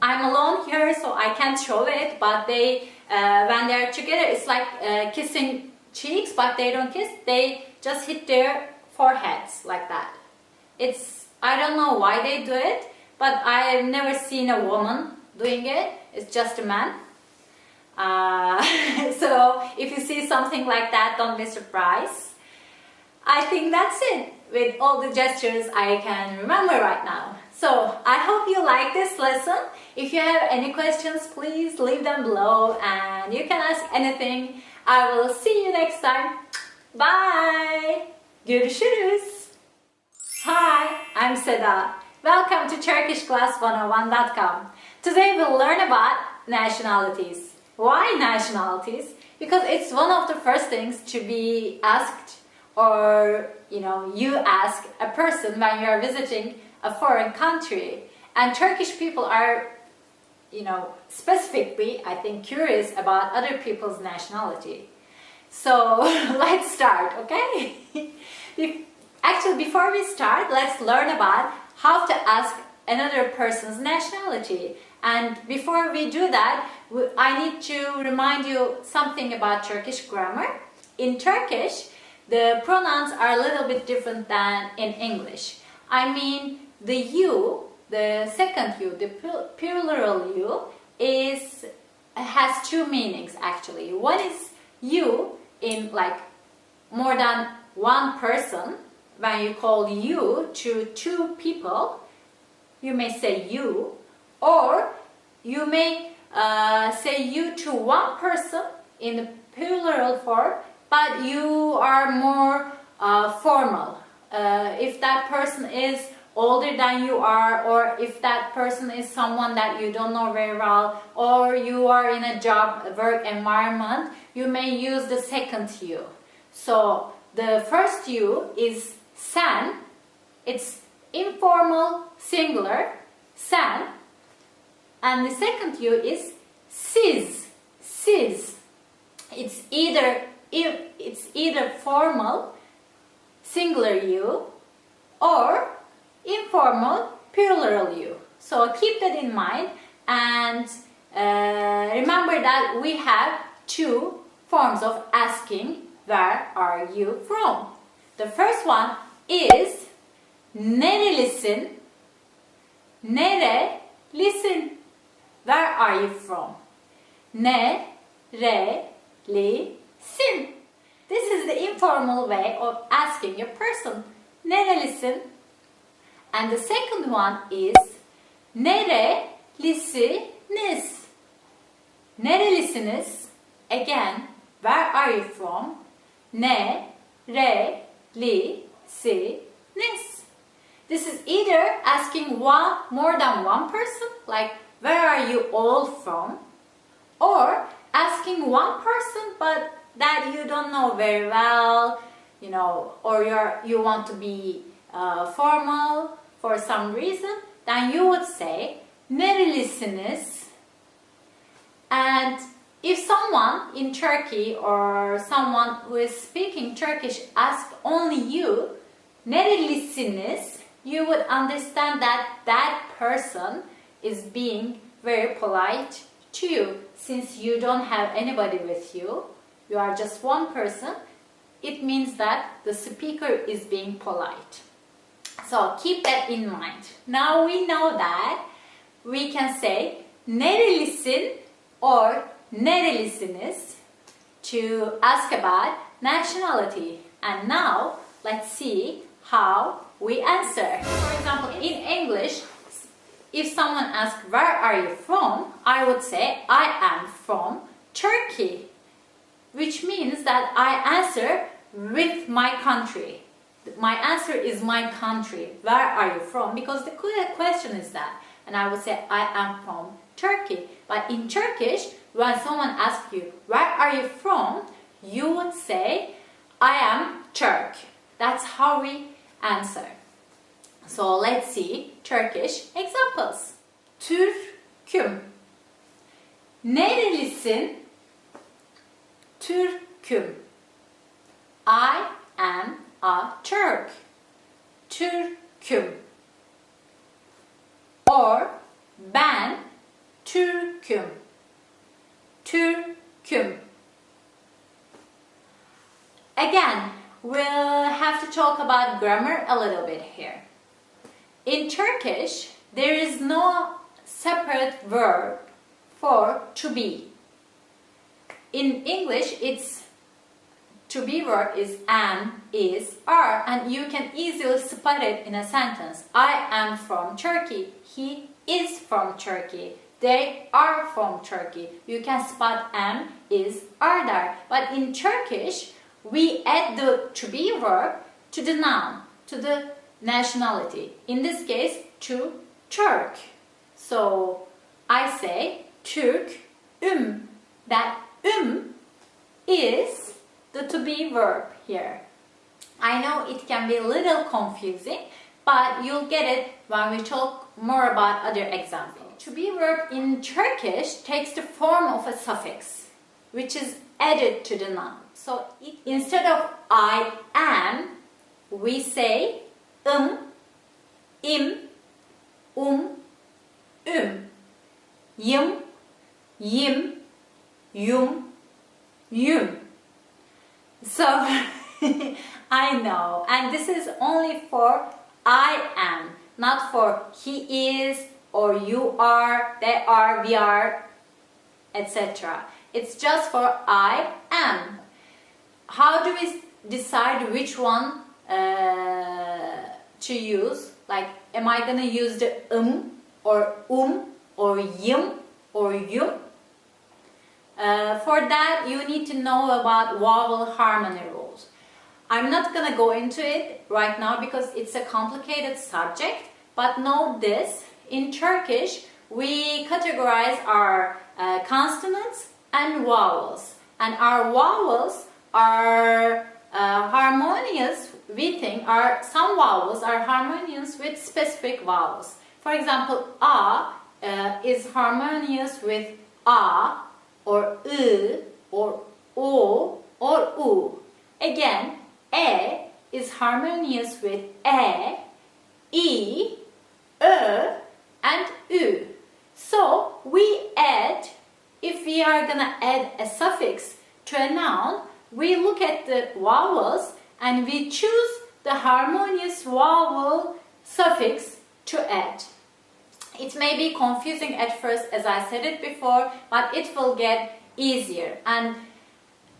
I'm alone here, so I can't show it, but they, when they're together, it's like kissing cheeks, but they don't kiss. They just hit their foreheads like that. I don't know why they do it, but I've never seen a woman doing it. It's just a man. So if you see something like that, don't be surprised. I think that's it with all the gestures I can remember right now. So I hope you like this lesson. If you have any questions, please leave them below and you can ask anything. I will see you next time. Bye. Görüşürüz. Hi, I'm Seda. Welcome to TurkishClass101.com. Today we'll learn about nationalities. Why nationalities? Because it's one of the first things to be asked, or you ask a person when you are visiting a foreign country. And Turkish people are, specifically, I think, curious about other people's nationality. So let's start, okay? Actually, before we start, let's learn about how to ask another person's nationality. And before we do that, I need to remind you something about Turkish grammar. In Turkish, the pronouns are a little bit different than in English. I mean, the you, the second you, the plural you, has two meanings actually. One is you in like more than one person. When you call you to two people, you may say you, or you may say you to one person in the plural form, but you are more formal. If that person is older than you are, or if that person is someone that you don't know very well, or you are in a work environment, you may use the second you. So the first you is sen. It's informal singular, sen. And the second you is siz. It's either formal singular you or informal plural you. So keep that in mind, and remember that we have two forms of asking where are you from. The first one is nerelisin? Nerelisin? Where are you from? Nerelisin? This is the informal way of asking a person. Nerelisin? And the second one is nerelisiniz? Nerelisiniz? Again, where are you from? Nerelisiniz? This is either asking more than one person, like where are you all from? Or asking one person but that you don't know very well, or you want to be formal for some reason, then you would say nerelisiniz. And if someone in Turkey or someone who is speaking Turkish asks only you nerelisiniz, you would understand that that person is being very polite to you. Since you don't have anybody with you, you are just one person, it means that the speaker is being polite. So keep that in mind. Now we know that we can say nerelisin or nerelisiniz to ask about nationality. And now let's see how we answer. For example, in English, if someone asks where are you from, I would say I am from Turkey, which means that I answer with my country. My answer is my country. Where are you from? Because the question is that. And I would say I am from Turkey. But in Turkish, when someone asks you where are you from, you would say I am Turk. That's how we answer. So let's see Turkish examples. Türküm. Nerelisin? Türküm. I am a Turk. Türküm. Or ben Türküm. Türküm. Again, we'll have to talk about grammar a little bit here. In Turkish, there is no separate verb for to be. In English, it's to be verb is am, is, are, and you can easily spot it in a sentence. I am from Turkey. He is from Turkey. They are from Turkey. You can spot am, is, are there. But in Turkish, we add the to be verb to the noun, to the nationality. In this case, to Turk. So I say Türk, That is the to be verb here. I know it can be a little confusing, but you'll get it when we talk more about other examples. To be verb in Turkish takes the form of a suffix, which is added to the noun. So instead of I am, we say im, yim, yum, yum. So I know, and this is only for I am, not for he is or you are, they are, we are, etc. It's just for I am. How do we decide which one to use? Like, am I gonna use the or yim or yum? For that, you need to know about vowel harmony rules. I'm not gonna go into it right now because it's a complicated subject, but know this, in Turkish, we categorize our consonants and vowels. And our vowels are harmonious, we think, some vowels are harmonious with specific vowels. For example, a is harmonious with a, or or o, or u. Again, e is harmonious with e, and u. So we add, if we are gonna add a suffix to a noun, we look at the vowels and we choose the harmonious vowel suffix to add. It may be confusing at first, as I said it before, but it will get easier. And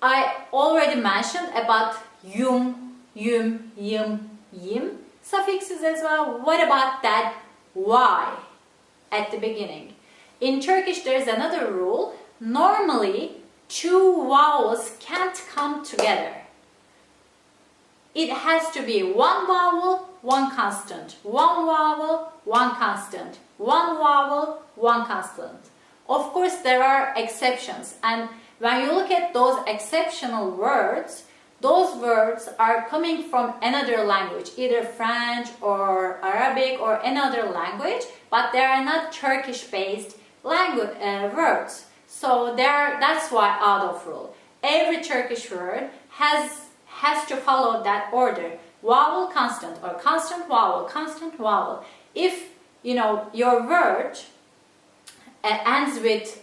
I already mentioned about yum, yim suffixes as well. What about that y at the beginning? In Turkish, there's another rule. Normally, two vowels can't come together. It has to be one vowel, one constant. One vowel, one constant. One vowel, one constant. Of course, there are exceptions. And when you look at those exceptional words, those words are coming from another language, either French or Arabic or another language, but they are not Turkish-based language words. So that's why out of rule. Every Turkish word has to follow that order. Vowel, constant, or constant, vowel. If your word ends with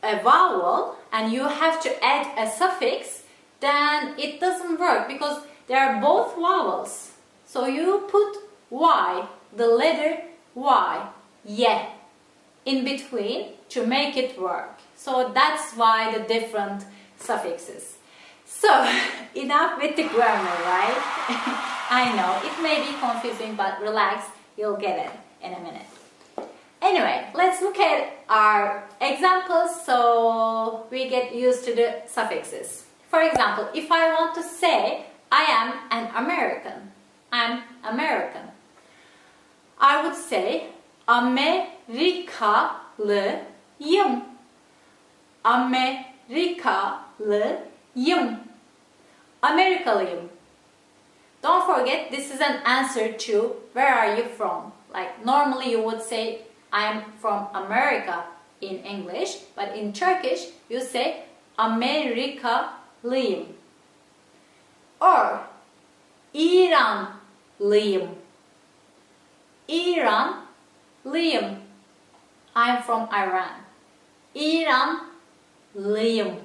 a vowel and you have to add a suffix, then it doesn't work because they are both vowels. So you put y, the letter y, in between to make it work. So that's why the different suffixes. So, enough with the grammar, right? I know, it may be confusing, but relax, you'll get it in a minute. Anyway, let's look at our examples so we get used to the suffixes. For example, if I want to say, I am an American, I'm American, I would say, Amerikalıyım. Amerikalıyım. Don't forget, this is an answer to where are you from? Like normally you would say I'm from America in English, but in Turkish you say Amerikalıyım. Or İranlıyım. İranlıyım. I'm from Iran. İranlıyım.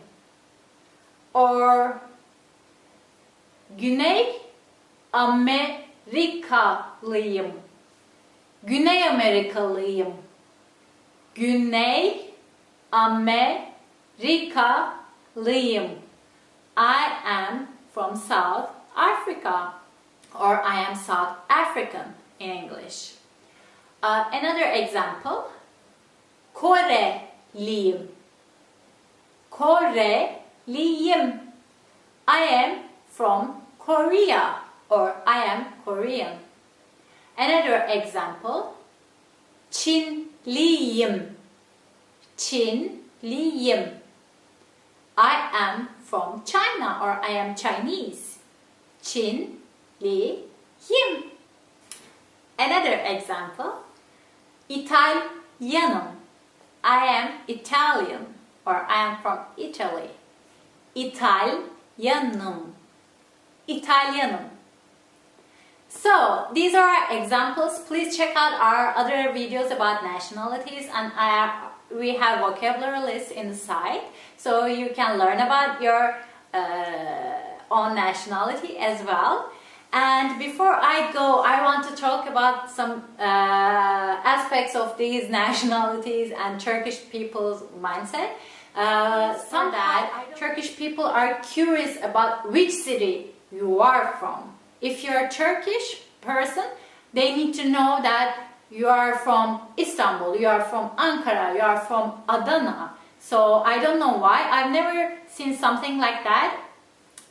Or Güney Amerikalıyım. Güney Amerikalıyım. Güney Amerikalıyım. I am from South Africa, or I am South African in English. Another example, Koreliyim. Koreliyim. I am from Korea, or I am Korean. Another example, Çinliyim. Çinliyim. I am from China or I am Chinese. Çinliyim. Another example. İtalyanım. I am Italian or I am from Italy. İtalyanım. İtalyanım. So, these are our examples. Please check out our other videos about nationalities, and we have vocabulary lists in the site, so you can learn about your own nationality as well. And before I go, I want to talk about some aspects of these nationalities and Turkish people's mindset. Some that Turkish people are curious about which city you are from. If you're a Turkish person, they need to know that you are from Istanbul, you are from Ankara, you are from Adana. So I don't know why. I've never seen something like that.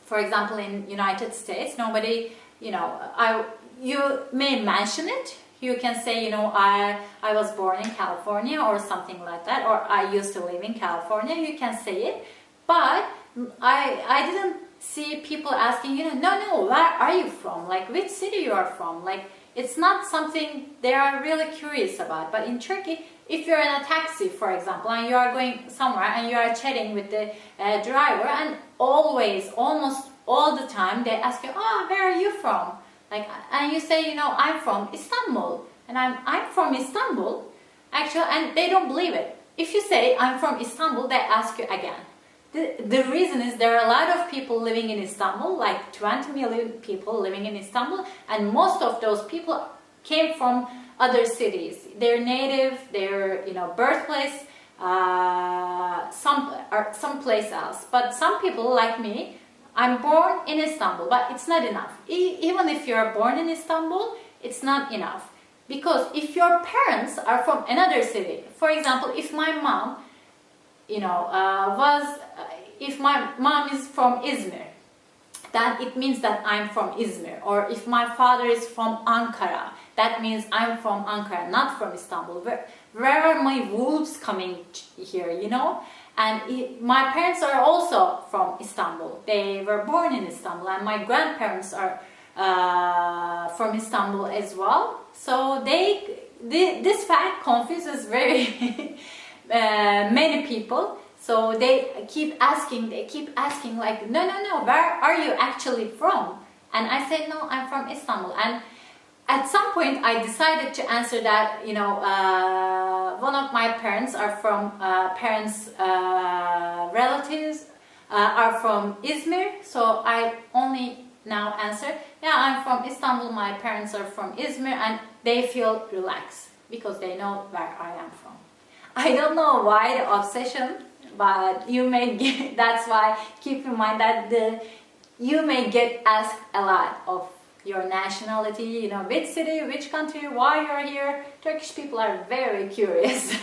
For example, in United States, nobody, you may mention it. You can say, I was born in California or something like that, or I used to live in California. You can say it. But I didn't see people asking, no, where are you from? Like, which city you are from? Like, it's not something they are really curious about. But in Turkey, if you're in a taxi, for example, and you are going somewhere and you are chatting with the driver, and almost all the time, they ask you, where are you from? Like, and you say, I'm from Istanbul, and I'm from Istanbul, actually, and they don't believe it. If you say, I'm from Istanbul, they ask you again. The reason is there are a lot of people living in Istanbul, like 20 million people living in Istanbul, and most of those people came from other cities. Their native, their birthplace, someplace else. But some people like me, I'm born in Istanbul, but it's not enough. Even if you're born in Istanbul, it's not enough. Because if your parents are from another city, for example, if my mom if my mom is from Izmir, then it means that I'm from Izmir. Or if my father is from Ankara, that means I'm from Ankara, not from Istanbul. Where are my roots coming here, And my parents are also from Istanbul. They were born in Istanbul, and my grandparents are from Istanbul as well. So this fact confuses very many people. So they keep asking, like, no, where are you actually from? And I said, no, I'm from Istanbul. And at some point I decided to answer that, one of my parents are from, relatives are from Izmir. So I only now answer, yeah, I'm from Istanbul, my parents are from Izmir, and they feel relaxed because they know where I am from. I don't know why the obsession, but you may get, that's why keep in mind that you may get asked a lot of your nationality, which city, which country, why you're here. Turkish people are very curious.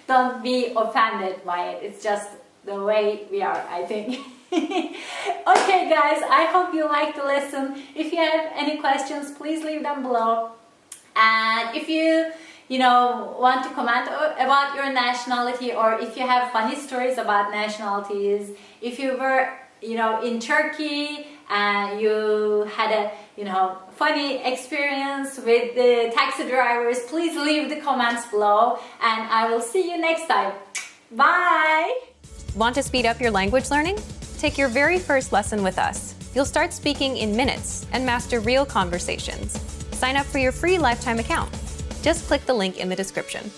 Don't be offended by it. It's just the way we are, I think. Okay guys, I hope you liked the lesson. If you have any questions, please leave them below. And if you want to comment about your nationality, or if you have funny stories about nationalities, if you were, in Turkey and you had a, funny experience with the taxi drivers, please leave the comments below, and I will see you next time. Bye! Want to speed up your language learning? Take your very first lesson with us. You'll start speaking in minutes and master real conversations. Sign up for your free lifetime account. Just click the link in the description.